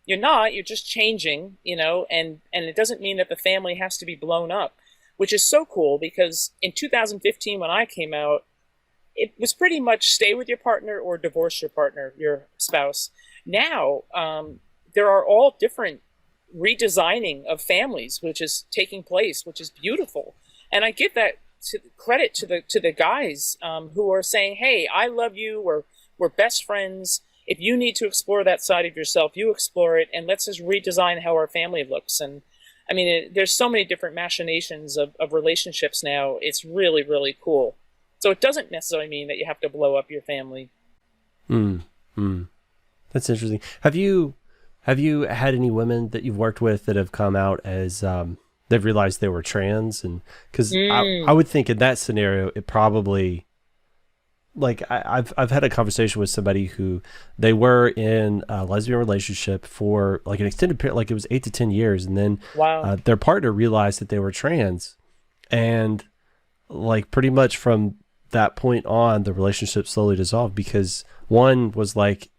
you're not, you're just changing, and it doesn't mean that the family has to be blown up, which is so cool, because in 2015, when I came out, it was pretty much stay with your partner or divorce your partner, your spouse. Now, there are all different redesigning of families, which is taking place, which is beautiful. And I give that credit to the guys who are saying, hey, I love you, we're best friends. If you need to explore that side of yourself, you explore it, and let's just redesign how our family looks. And I mean, there's so many different machinations of relationships now. It's really, really cool. So it doesn't necessarily mean that you have to blow up your family. That's interesting. Have you had any women that you've worked with that have come out as they've realized they were trans? And because I would think in that scenario, it probably, like I've had a conversation with somebody who they were in a lesbian relationship for like an extended period, like it was 8 to 10 years. And then their partner realized that they were trans, and like pretty much from that point on, the relationship slowly dissolved, because one was like,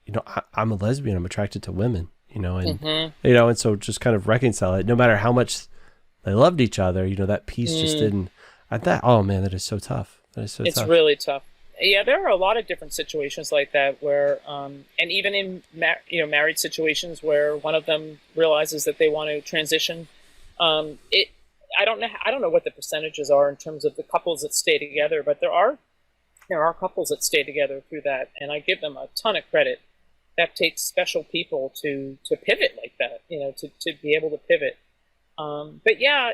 I'm a lesbian, I'm attracted to women, and, and so just kind of reconcile it, no matter how much they loved each other, that piece just didn't, oh man, that is so tough. It's really tough. Yeah, there are a lot of different situations like that where, and even in married situations where one of them realizes that they want to transition. I don't know what the percentages are in terms of the couples that stay together, but there are couples that stay together through that, and I give them a ton of credit. That takes special people to pivot like that, to be able to pivot. But yeah,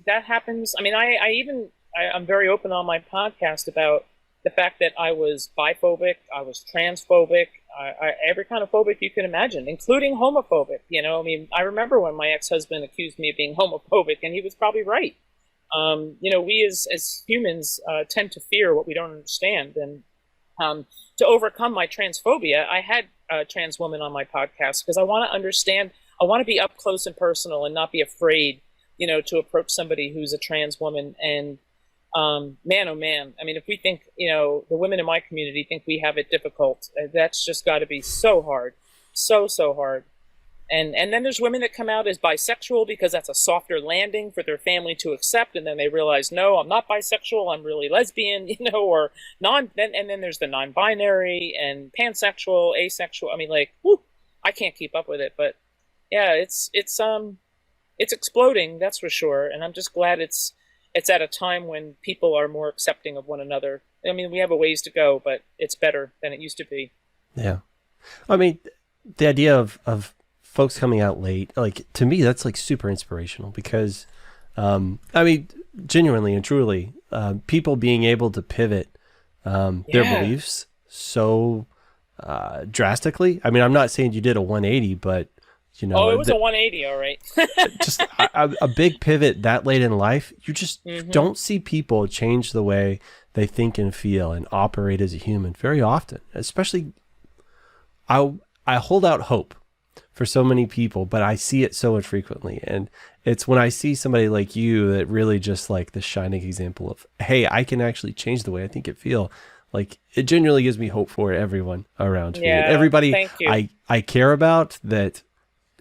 that happens. I mean, I'm very open on my podcast about the fact that I was biphobic, I was transphobic, every kind of phobic you can imagine, including homophobic. I mean, I remember when my ex-husband accused me of being homophobic, and he was probably right. We as humans tend to fear what we don't understand. And to overcome my transphobia, I had a trans woman on my podcast because I want to understand, I want to be up close and personal and not be afraid, to approach somebody who's a trans woman. And man, oh man, I mean, if we think, the women in my community think we have it difficult, that's just got to be so hard, so hard. And then there's women that come out as bisexual because that's a softer landing for their family to accept, and then they realize, no, I'm not bisexual, I'm really lesbian, or and then there's the non-binary and pansexual, asexual. I mean, like, whew, I can't keep up with it, but yeah, it's exploding, that's for sure. And I'm just glad it's at a time when people are more accepting of one another. I mean, we have a ways to go, but it's better than it used to be. Yeah. I mean, the idea of folks coming out late, like, to me, that's like super inspirational, because, I mean, genuinely and truly, people being able to pivot their beliefs so drastically. I mean, I'm not saying you did a 180, but You Oh, know, it was a 180, all right. just a big pivot that late in life. You just Mm-hmm. don't see people change the way they think and feel and operate as a human very often. Especially, I hold out hope for so many people, but I see it so infrequently. And it's when I see somebody like you that really just like the shining example of, hey, I can actually change the way I think and feel. Like, it genuinely gives me hope for everyone around me and Yeah, everybody thank you. I care about that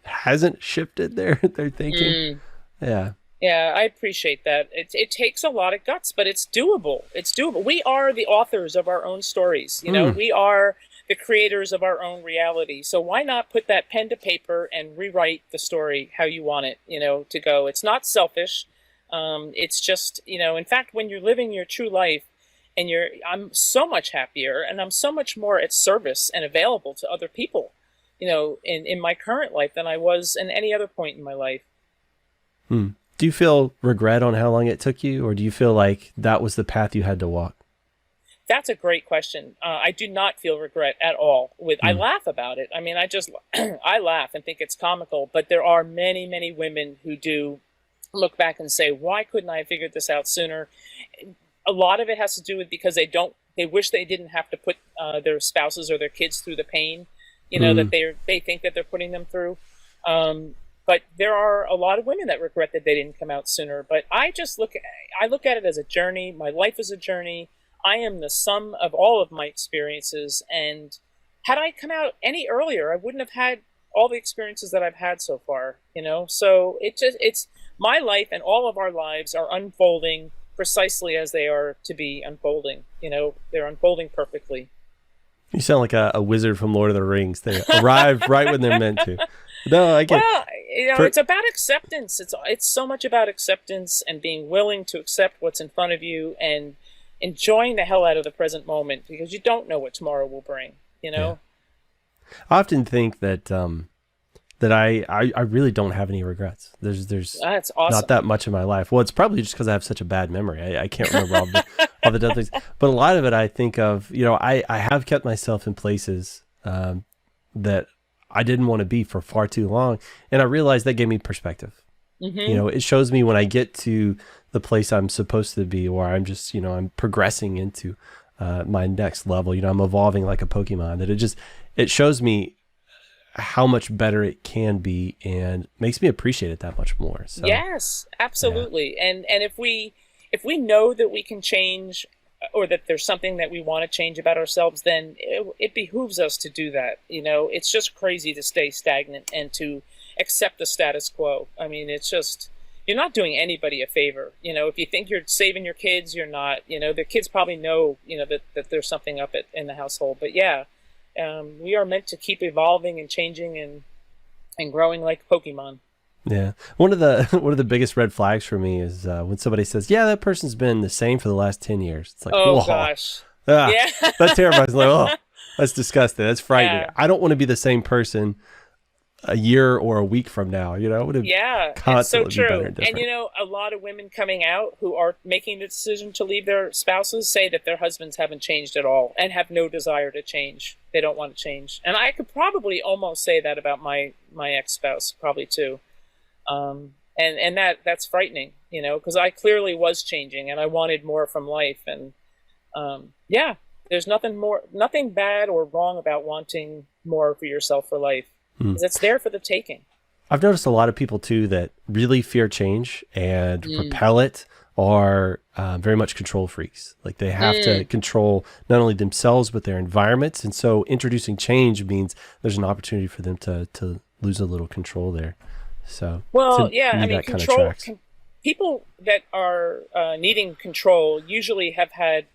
hasn't shifted their thinking. Yeah. Yeah, I appreciate that. It takes a lot of guts, but it's doable. It's doable. We are the authors of our own stories. You know, we are the creators of our own reality. So why not put that pen to paper and rewrite the story how you want it, you know, to go? It's not selfish. It's just, you know, in fact, when you're living your true life and I'm so much happier and I'm so much more at service and available to other people, you know, in my current life than I was in any other point in my life. Do you feel regret on how long it took you, or do you feel like that was the path you had to walk? That's a great question. I do not feel regret at all. I laugh about it. I mean, I laugh and think it's comical, but there are many, many women who do look back and say, why couldn't I have figured this out sooner? A lot of it has to do with because they wish they didn't have to put their spouses or their kids through the pain, you know, that they think that they're putting them through. But there are a lot of women that regret that they didn't come out sooner. But I look at it as a journey. My life is a journey. I am the sum of all of my experiences. And had I come out any earlier, I wouldn't have had all the experiences that I've had so far, you know? So it's my life and all of our lives are unfolding precisely as they are to be unfolding. You know, they're unfolding perfectly. You sound like a wizard from Lord of the Rings. They arrive right when they're meant to. No, I get. Well, you know, it's about acceptance. It's so much about acceptance and being willing to accept what's in front of you and enjoying the hell out of the present moment because you don't know what tomorrow will bring. You know. Yeah. I often think that that I really don't have any regrets. There's That's awesome. not that much in my life. Well, it's probably just because I have such a bad memory. I can't remember all the dumb things. But a lot of it, I think of, you know, I have kept myself in places that I didn't want to be for far too long. And I realized that gave me perspective. You know, it shows me when I get to the place I'm supposed to be, or I'm just, you know, I'm progressing into my next level. You know, I'm evolving like a Pokemon, that it shows me how much better it can be and makes me appreciate it that much more. So, yes, absolutely. Yeah. And if we know that we can change or that there's something that we want to change about ourselves, then it behooves us to do that. You know, it's just crazy to stay stagnant and to accept the status quo. I mean, it's just, you're not doing anybody a favor. You know, if you think you're saving your kids, you're not. You know, the kids probably know, you know, that there's something up in the household. But yeah, we are meant to keep evolving and changing and growing like Pokemon. Yeah. One of the biggest red flags for me is when somebody says, yeah, that person's been the same for the last 10 years. It's like, oh, whoa. Gosh. Yeah. That terrifies me. Like, oh, that's disgusting. That's frightening. Yeah. I don't want to be the same person a year or a week from now. You know, I want to it's so true. be better and different. And you know, a lot of women coming out who are making the decision to leave their spouses say that their husbands haven't changed at all and have no desire to change. They don't want to change. And I could probably almost say that about my ex-spouse, probably too. And that's frightening, you know, because I clearly was changing and I wanted more from life. And there's nothing bad or wrong about wanting more for yourself for life, because it's there for the taking. I've noticed a lot of people too that really fear change and repel it are very much control freaks. Like they have to control not only themselves but their environments, and so introducing change means there's an opportunity for them to lose a little control there. So I mean, control. People that are needing control usually have had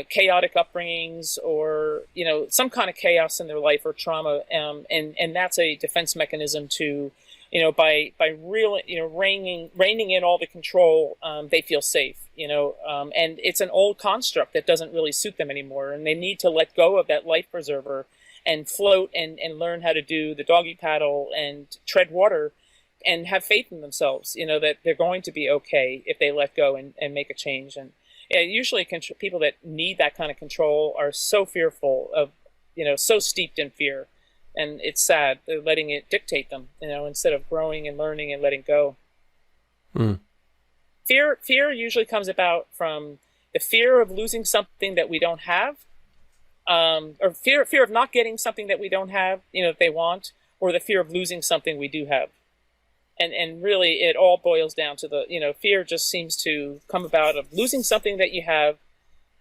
chaotic upbringings, or you know, some kind of chaos in their life or trauma, and that's a defense mechanism to, you know, by really, you know, reining in all the control, they feel safe, you know, and it's an old construct that doesn't really suit them anymore, and they need to let go of that life preserver and float and learn how to do the doggy paddle and tread water and have faith in themselves, you know, that they're going to be okay if they let go and make a change. And usually people that need that kind of control are so fearful of, you know, so steeped in fear And it's sad. They're letting it dictate them, instead of growing and learning and letting go. Mm. Fear usually comes about from the fear of losing something that we don't have, or fear of not getting something that we don't have, that they want, or the fear of losing something we do have. And really, it all boils down to fear just seems to come about of losing something that you have,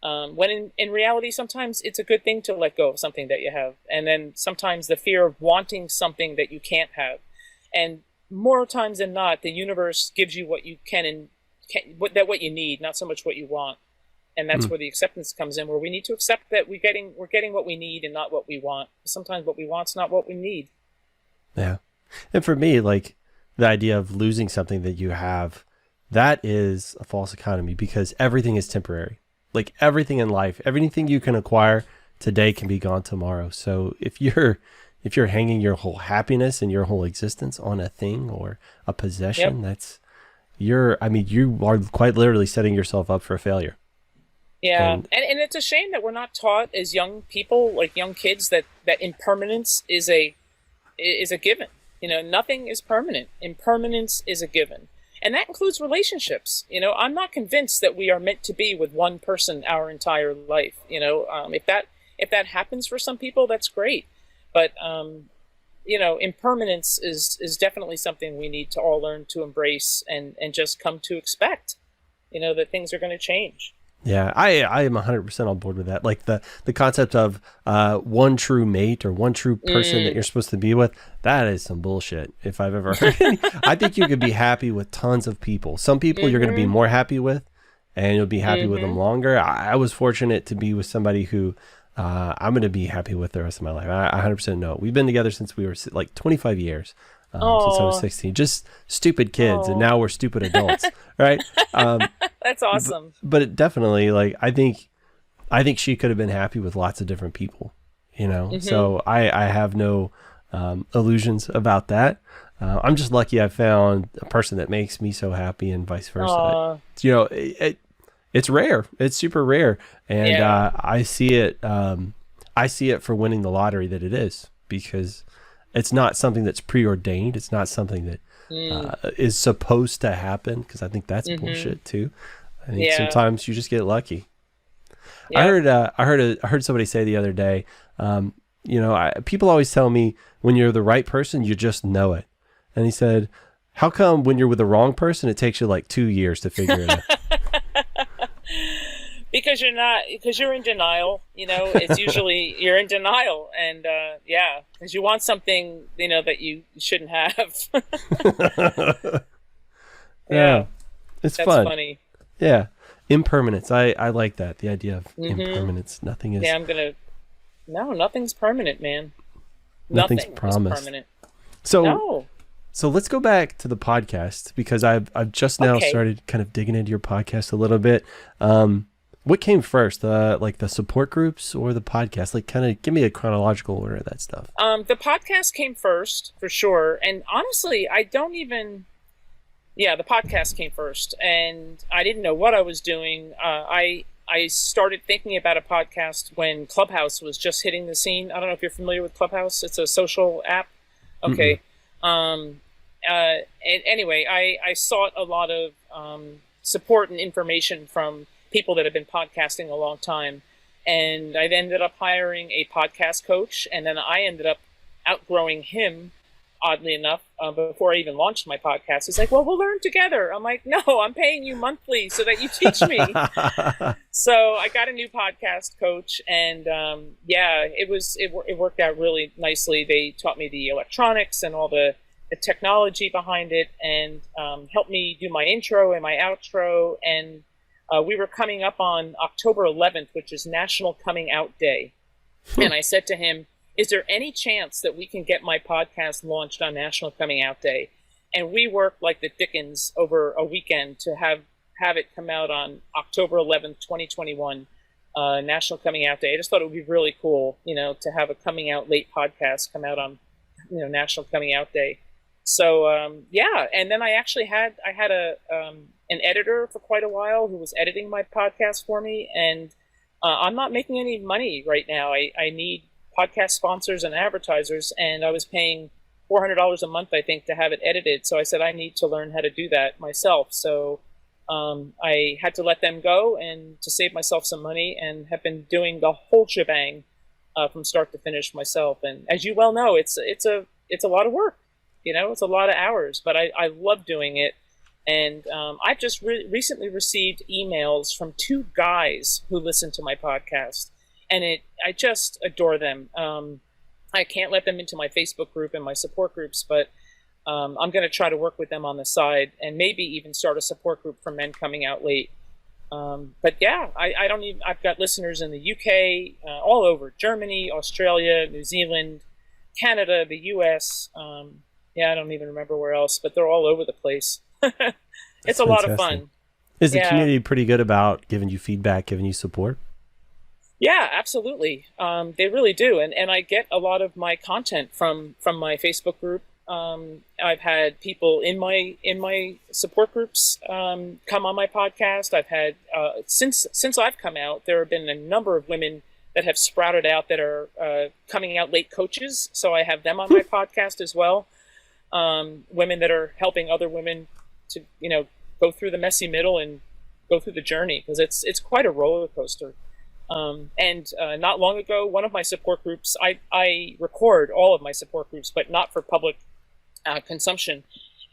when in reality, sometimes it's a good thing to let go of something that you have. And then sometimes the fear of wanting something that you can't have. And more times than not, the universe gives you what you what you need, not so much what you want. And that's where the acceptance comes in, where we need to accept that we're getting what we need and not what we want. Sometimes what we want is not what we need. Yeah. And for me, like, the idea of losing something that you have, that is a false economy, because everything is temporary. Like, everything in life, everything you can acquire today can be gone tomorrow. So if you're hanging your whole happiness and your whole existence on a thing or a possession, you are quite literally setting yourself up for a failure. Yeah. And it's a shame that we're not taught as young people, like young kids, that impermanence is a given. Nothing is permanent. Impermanence is a given. And that includes relationships. I'm not convinced that we are meant to be with one person our entire life. If that happens for some people, that's great. But, impermanence is definitely something we need to all learn to embrace and just come to expect, that things are going to change. Yeah, I am 100% on board with that. Like the concept of one true mate or one true person that you're supposed to be with, that is some bullshit if I've ever heard any. I think you could be happy with tons of people. Some people you're going to be more happy with, and you'll be happy with them longer. I was fortunate to be with somebody who I'm going to be happy with the rest of my life. I 100% know. We've been together since we were like 25 years. Since I was 16, just stupid kids, and now we're stupid adults, right? That's awesome. But it definitely, like, I think she could have been happy with lots of different people, So I have no illusions about that. I'm just lucky I found a person that makes me so happy, and vice versa. It's rare. It's super rare, and I see it. I see it for winning the lottery that it is, because it's not something that's preordained. It's not something that is supposed to happen, because I think that's bullshit too. I think sometimes you just get lucky. Yep. I heard somebody say the other day, people always tell me when you're the right person, you just know it. And he said, how come when you're with the wrong person, it takes you like 2 years to figure it out? Because you're in denial, it's usually you're in denial, and because you want something, that you shouldn't have. Yeah. That's fun. Funny. Yeah. Impermanence. I like that. The idea of impermanence. Nothing is. Yeah, nothing's permanent, man. Nothing's Nothing promised. is permanent. So let's go back to the podcast, because I've just now started kind of digging into your podcast a little bit. What came first, like the support groups or the podcast? Like, kind of give me a chronological order of that stuff. The podcast came first, for sure. And honestly, the podcast came first, and I didn't know what I was doing. I started thinking about a podcast when Clubhouse was just hitting the scene. I don't know if you're familiar with Clubhouse. It's a social app. Okay. Anyway, I sought a lot of support and information from people that have been podcasting a long time. And I ended up hiring a podcast coach, and then I ended up outgrowing him, oddly enough, before I even launched my podcast. He's like, well, we'll learn together. I'm like, no, I'm paying you monthly so that you teach me. So I got a new podcast coach, and it worked out really nicely. They taught me the electronics and all the technology behind it, and helped me do my intro and my outro. And we were coming up on October 11th, which is National Coming Out Day. And I said to him, is there any chance that we can get my podcast launched on National Coming Out Day? And we worked like the dickens over a weekend to have it come out on October 11th, 2021, National Coming Out Day. I just thought it would be really cool, to have a coming out late podcast come out on, National Coming Out Day. So, and then I had an editor for quite a while who was editing my podcast for me, and I'm not making any money right now. I need podcast sponsors and advertisers, and I was paying $400 a month, I think, to have it edited. So I said, I need to learn how to do that myself. So I had to let them go and to save myself some money, and have been doing the whole shebang from start to finish myself. And as you well know, it's a lot of work. It's a lot of hours, but I love doing it. And I've just recently received emails from 2 guys who listen to my podcast, and I just adore them. I can't let them into my Facebook group and my support groups, but I'm going to try to work with them on the side, and maybe even start a support group for men coming out late. But yeah, I've got listeners in the UK, all over Germany, Australia, New Zealand, Canada, the US. I don't even remember where else, but they're all over the place. It's a lot of fun. Is the community pretty good about giving you feedback, giving you support? Yeah, absolutely. They really do. And I get a lot of my content from my Facebook group. I've had people in my support groups come on my podcast. I've had since I've come out, there have been a number of women that have sprouted out that are coming out late coaches. So I have them on my podcast as well. Women that are helping other women to go through the messy middle and go through the journey, because it's quite a roller coaster. And not long ago, one of my support groups, I record all of my support groups, but not for public consumption.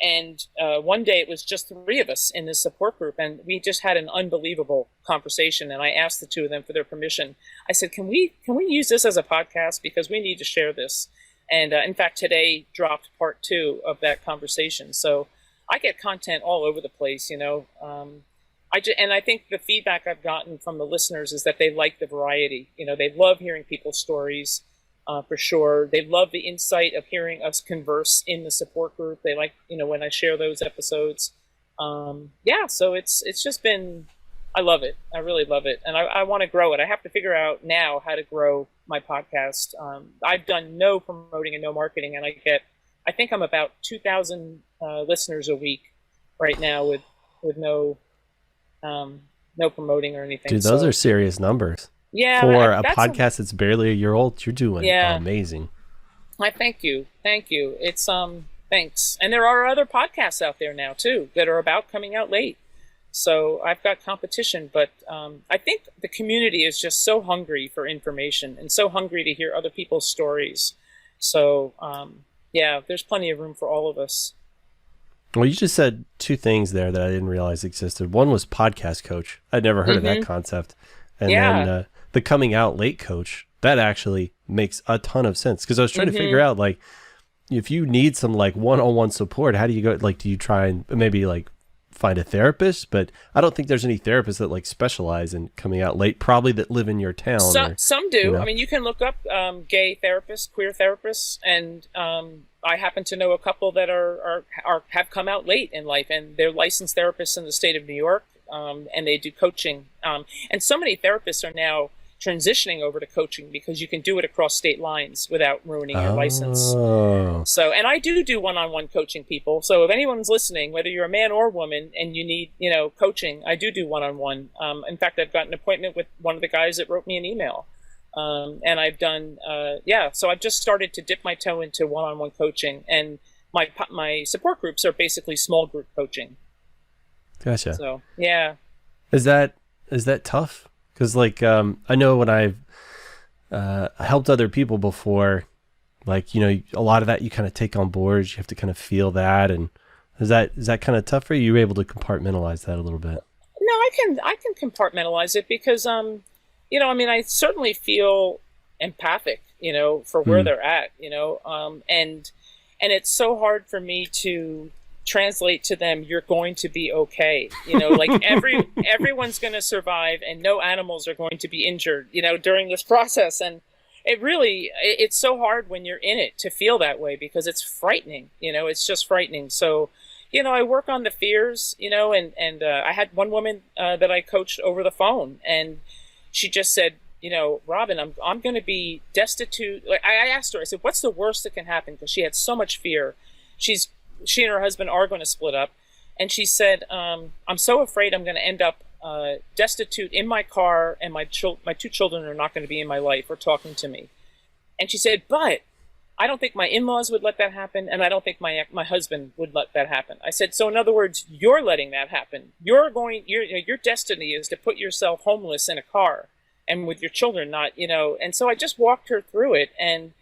And one day it was just 3 of us in this support group, and we just had an unbelievable conversation. And I asked the 2 of them for their permission. I said, can we use this as a podcast, because we need to share this. And in fact, today dropped part 2 of that conversation. So I get content all over the place, and I think the feedback I've gotten from the listeners is that they like the variety. They love hearing people's stories, for sure. They love the insight of hearing us converse in the support group. They like, when I share those episodes. So it's just been, I love it. I really love it. And I want to grow it. I have to figure out now how to grow my podcast. I've done no promoting and no marketing, and I think I'm about 2,000 listeners a week right now with no promoting or anything. Dude, those are serious numbers. Yeah. For a podcast that's barely a year old, you're doing amazing. I thank you. It's thanks. And there are other podcasts out there now too that are about coming out late. So I've got competition, but I think the community is just so hungry for information and so hungry to hear other people's stories. So there's plenty of room for all of us. Well, you just said 2 things there that I didn't realize existed. One was podcast coach. I'd never heard of that concept. And then the coming out late coach, that actually makes a ton of sense. Because I was trying to figure out, like, if you need some like one-on-one support, how do you go? Like, do you try and maybe like find a therapist? But I don't think there's any therapists that like specialize in coming out late, probably that live in your town. Some do. I mean, you can look up gay therapists, queer therapists, and I happen to know a couple that have come out late in life, and they're licensed therapists in the state of New York, and they do coaching. And so many therapists are now transitioning over to coaching because you can do it across state lines without ruining your license. So, and I do one-on-one coaching, people. So if anyone's listening, whether you're a man or woman and you need, coaching, I do one-on-one. In fact, I've got an appointment with one of the guys that wrote me an email. And I've done, so I've just started to dip my toe into one-on-one coaching, and my support groups are basically small group coaching. Gotcha. So, yeah. Is that tough? Because like I know when I've helped other people before, like, a lot of that you kind of take on board. You have to kind of feel that. And is that kind of tough for you? You're able to compartmentalize that a little bit? No, I can compartmentalize it because, I certainly feel empathic, for where they're at, and it's so hard for me to translate to them, you're going to be okay. Like everyone's going to survive and no animals are going to be injured, during this process. And it's so hard when you're in it to feel that way because it's frightening, it's just frightening. So, I work on the fears, and I had one woman that I coached over the phone, and she just said, Robin, I'm going to be destitute. I asked her, I said, what's the worst that can happen? Because she had so much fear. She and her husband are going to split up. And she said, I'm so afraid I'm going to end up destitute in my car, and my 2 children are not going to be in my life or talking to me. And she said, but I don't think my in-laws would let that happen, and I don't think my husband would let that happen. I said, so in other words, you're letting that happen. Your destiny is to put yourself homeless in a car and with your children not, And so I just walked her through it, and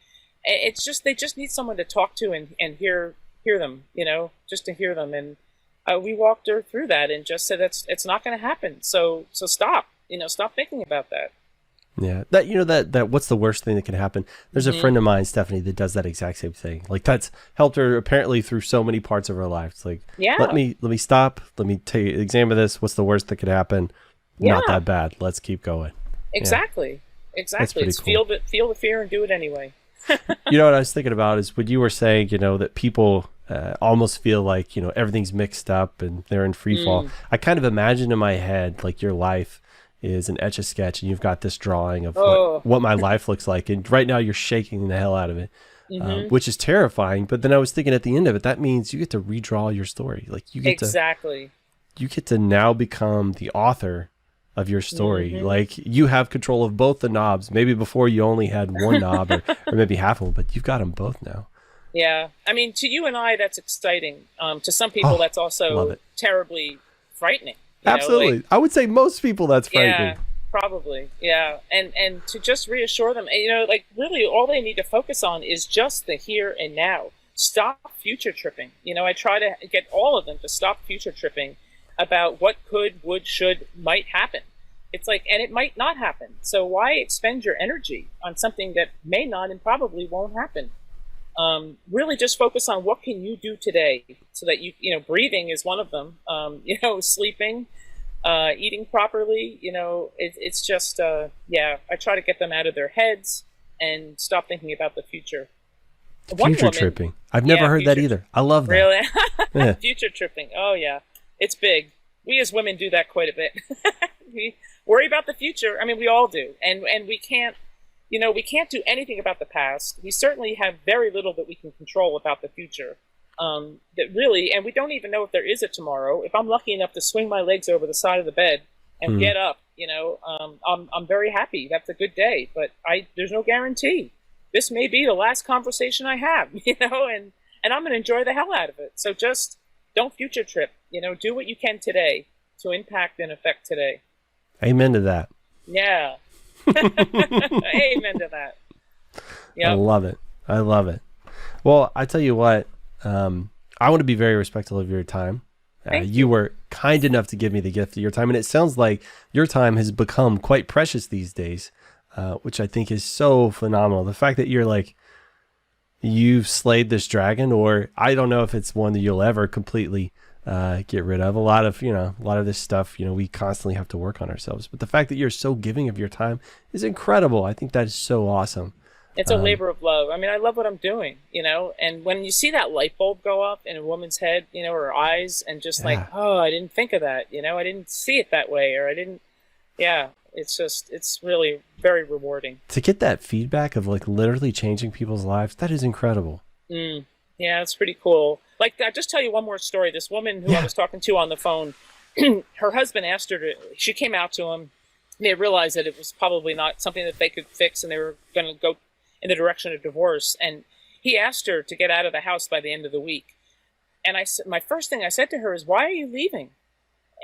it's just, they just need someone to talk to and hear them, just to hear them. And we walked her through that and just said, it's not going to happen. So stop, stop thinking about that. Yeah. That what's the worst thing that can happen? There's a friend of mine, Stephanie, that does that exact same thing. Like, that's helped her apparently through so many parts of her life. It's like, let me stop. Let me examine this. What's the worst that could happen? Yeah. Not that bad. Let's keep going. Exactly. Yeah. Exactly. It's cool. feel the fear and do it anyway. What I was thinking about is when you were saying, that people almost feel like, everything's mixed up and they're in free fall. I kind of imagine in my head, like, your life is an Etch-a-Sketch, and you've got this drawing of what my life looks like. And right now you're shaking the hell out of it, which is terrifying. But then I was thinking at the end of it, that means you get to redraw your story. Like, you get to now become the author of your story. Like, you have control of both the knobs. Maybe before you only had one knob or maybe half of them, but you've got them both now. Yeah. I mean, to you and I, that's exciting. To some people, that's also terribly frightening. Absolutely. I would say most people that's frightening. Yeah, probably. Yeah. And to just reassure them, really all they need to focus on is just the here and now. Stop future tripping. I try to get all of them to stop future tripping about what could, would, should, might happen. It's like, and it might not happen. So why expend your energy on something that may not and probably won't happen? Really just focus on what can you do today so that breathing is one of them, sleeping, eating properly, it's just, I try to get them out of their heads and stop thinking about the future. Future tripping. I've never heard that either. I love that. Really? Yeah. Future tripping. Oh yeah. It's big. We as women do that quite a bit. We worry about the future. I mean, we all do. And we can't, we can't do anything about the past. We certainly have very little that we can control about the future. And we don't even know if there is a tomorrow. If I'm lucky enough to swing my legs over the side of the bed and get up, I'm very happy. That's a good day. But there's no guarantee. This may be the last conversation I have, and I'm going to enjoy the hell out of it. So just don't future trip. Do what you can today to impact and affect today. Amen to that. Yeah. Amen to that. Yep. I love it. Well, I tell you what, I want to be very respectful of your time. You were kind enough to give me the gift of your time, and it sounds like your time has become quite precious these days, which I think is so phenomenal. The fact that you're like, you've slayed this dragon, or I don't know if it's one that you'll ever completely get rid of. A lot of this stuff, we constantly have to work on ourselves. But the fact that you're so giving of your time is incredible. I think that is so awesome. It's a labor of love. I mean, I love what I'm doing, and when you see that light bulb go up in a woman's head, her eyes, and just like, oh, I didn't think of that, I didn't see it that way, or I didn't, it's really very rewarding. To get that feedback of like literally changing people's lives, that is incredible. Yeah, it's pretty cool. Like, I'll just tell you one more story. This woman who I was talking to on the phone, her husband asked her she came out to him. They realized that it was probably not something that they could fix, and they were going to go in the direction of divorce. And he asked her to get out of the house by the end of the week. And my first thing I said to her is, why are you leaving?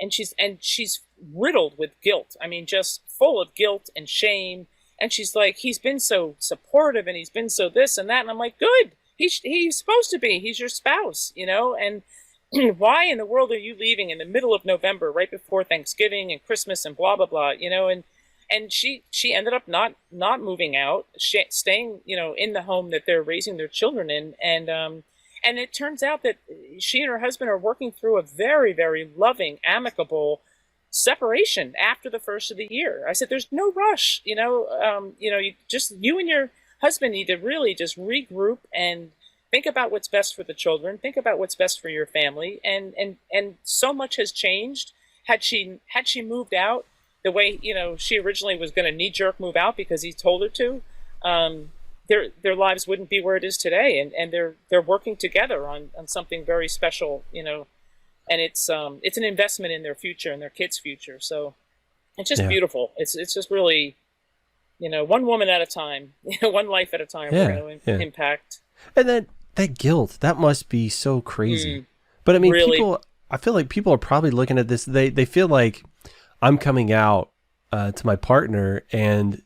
And she's riddled with guilt. I mean, just full of guilt and shame. And she's like, he's been so supportive, and he's been so this and that. And I'm like, good. He's supposed to be. He's your spouse, and why in the world are you leaving in the middle of November, right before Thanksgiving and Christmas and blah, blah, blah, and she ended up not moving out, staying, in the home that they're raising their children in. And it turns out that she and her husband are working through a very, very loving, amicable separation after the first of the year. I said, there's no rush, you and your husband need to really just regroup and think about what's best for the children, think about what's best for your family. And so much has changed. Had she moved out the way, she originally was going to knee-jerk move out because he told her to, their lives wouldn't be where it is today. And they're working together on something very special, and it's an investment in their future and their kids' future. So it's just beautiful. It's just really, one woman at a time, one life at a time, we're going to impact. And that guilt, that must be so crazy. But I mean, really? I feel like people are probably looking at this. They feel like I'm coming out to my partner, and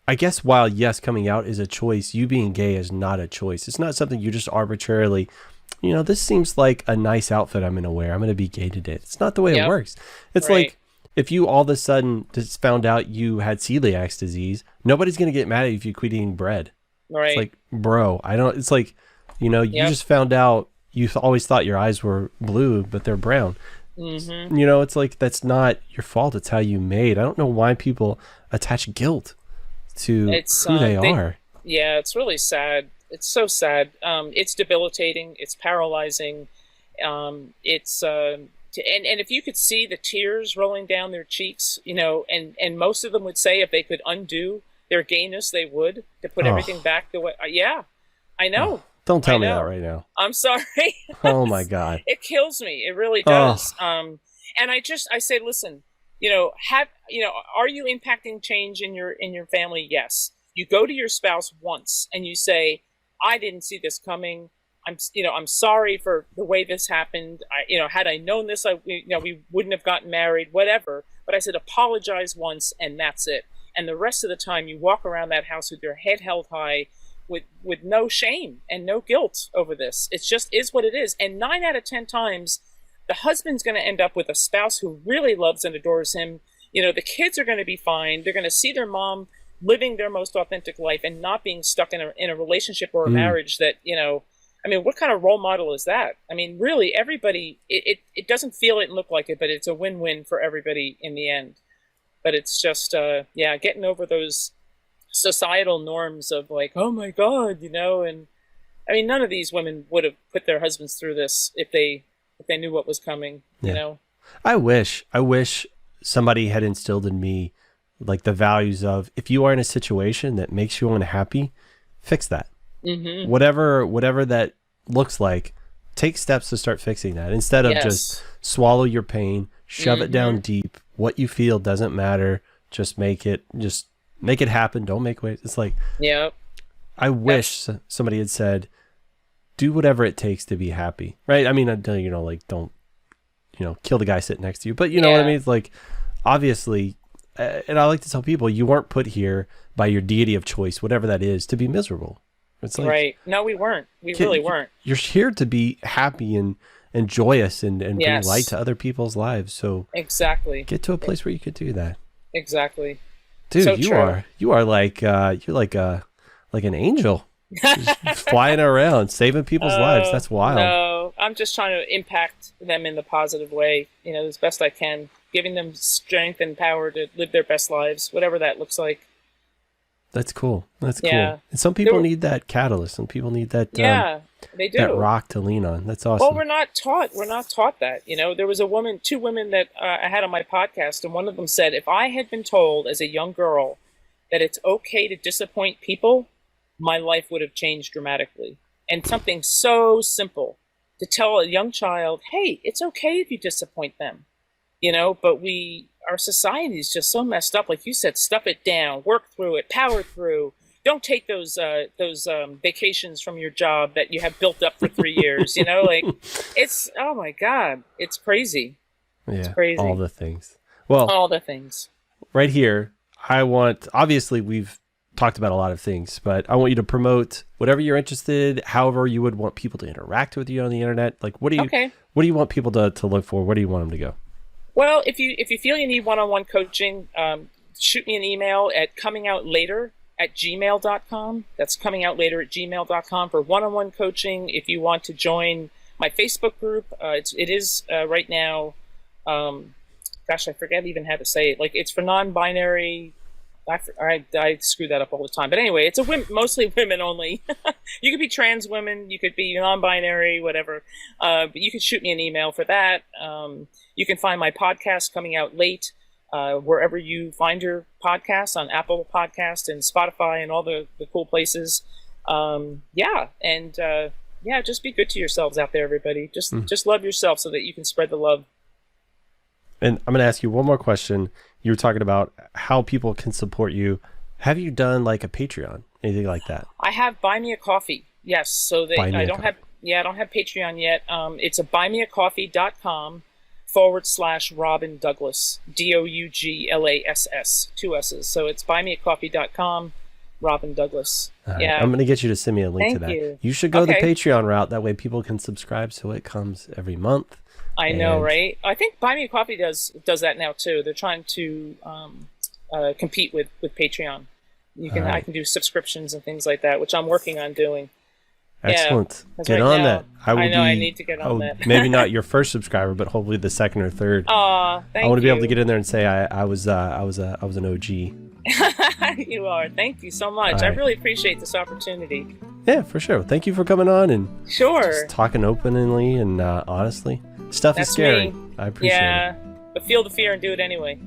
I guess while yes, coming out is a choice, you being gay is not a choice. It's not something you just arbitrarily, this seems like a nice outfit I'm going to wear. I'm going to be gay today. It's not the way it works. It's like if you all of a sudden just found out you had celiac disease, nobody's going to get mad at you if you quit eating bread. Right. It's like, bro, it's like, you just found out you always thought your eyes were blue, but they're brown. Mm-hmm. It's like, that's not your fault. It's how you made. I don't know why people attach guilt to who they are. Yeah, it's really sad. It's so sad. It's debilitating. It's paralyzing. And if you could see the tears rolling down their cheeks, and most of them would say if they could undo their gayness, they would, to put everything back the way. Yeah, I know. Oh, don't tell me that right now. I'm sorry. Oh my God. It kills me. It really does. And I say, listen, are you impacting change in your family? Yes. You go to your spouse once and you say, I didn't see this coming. I'm sorry for the way this happened. Had I known this, we wouldn't have gotten married, whatever. But I said, apologize once and that's it. And the rest of the time you walk around that house with your head held high, with no shame and no guilt over this. It just is what it is. And 9 out of 10 times, the husband's going to end up with a spouse who really loves and adores him. The kids are going to be fine. They're going to see their mom living their most authentic life and not being stuck in a relationship or a marriage that, what kind of role model is that? I mean, really, everybody, it doesn't feel it and look like it, but it's a win-win for everybody in the end. But it's just, getting over those societal norms of like, oh my God, and I mean, none of these women would have put their husbands through this if they knew what was coming, I wish somebody had instilled in me like the values of, if you are in a situation that makes you unhappy, fix that. Mm-hmm. Whatever that looks like, take steps to start fixing that instead of just swallow your pain, shove it down deep. What you feel doesn't matter. Just make it happen. Don't make waves. It's like, I wish somebody had said, do whatever it takes to be happy. Right. I mean, don't, kill the guy sitting next to you, but you know what I mean? It's like, obviously, and I like to tell people, you weren't put here by your deity of choice, whatever that is, to be miserable. It's like, right. No, we weren't. We really weren't. You're here to be happy and joyous and bring light to other people's lives. So exactly, get to a place where you could do that. Exactly. Dude, so you are like you're like an angel. Just flying around, saving people's lives. That's wild. No, I'm just trying to impact them in the positive way, as best I can, giving them strength and power to live their best lives, whatever that looks like. That's cool. That's cool. And some people need that catalyst. Some people need that. They do. That rock to lean on. That's awesome. Well, we're not taught that. There was two women that I had on my podcast, and one of them said, if I had been told as a young girl that it's okay to disappoint people, my life would have changed dramatically. And something so simple to tell a young child, hey, it's okay if you disappoint them, but our society is just so messed up. Like you said, stuff it down, work through it, power through. Don't take those vacations from your job that you have built up for 3 years. It's, oh my God, it's crazy. Yeah, it's crazy. All the things. Well, all the things. Right here, obviously we've talked about a lot of things, but I want you to promote whatever you're interested, however you would want people to interact with you on the internet. Like, what do you want people to look for? Where do you want them to go? Well, if you feel you need one-on-one coaching, shoot me an email at comingoutlater@gmail.com. That's comingoutlater@gmail.com for one-on-one coaching. If you want to join my Facebook group, it is right now, gosh, I forget even how to say it. Like, it's for non-binary. I screw that up all the time. But anyway, it's mostly women only. You could be trans women. You could be non-binary, whatever. But you can shoot me an email for that. You can find my podcast, Coming Out Late, wherever you find your podcasts, on Apple Podcast and Spotify and all the cool places. Just be good to yourselves out there, everybody. Just love yourself so that you can spread the love. And I'm going to ask you one more question. You were talking about how people can support you. Have you done like a Patreon, anything like that? I have Buy Me a Coffee. Yes. So I don't have Patreon yet. It's a buymeacoffee.com/Robin Douglas, DOUGLASS, 2 S's. So it's buymeacoffee.com, Robin Douglas. Right. Yeah. I'm going to get you to send me a link to that. Thank you. You should go the Patreon route. That way people can subscribe so it comes every month. I know, right? I think Buy Me a Coffee does that now too. They're trying to compete with Patreon. I can do subscriptions and things like that, which I'm working on doing. Excellent. Yeah, Get on that. I need to get on that. Maybe not your first subscriber, but hopefully the second or third. Thank you. I want to be able to get in there and say I was an OG. You are. Thank you so much. Right. I really appreciate this opportunity. Yeah, for sure. Thank you for coming on and just talking openly and honestly. Stuff is scary. Me. I appreciate it. But feel the fear and do it anyway.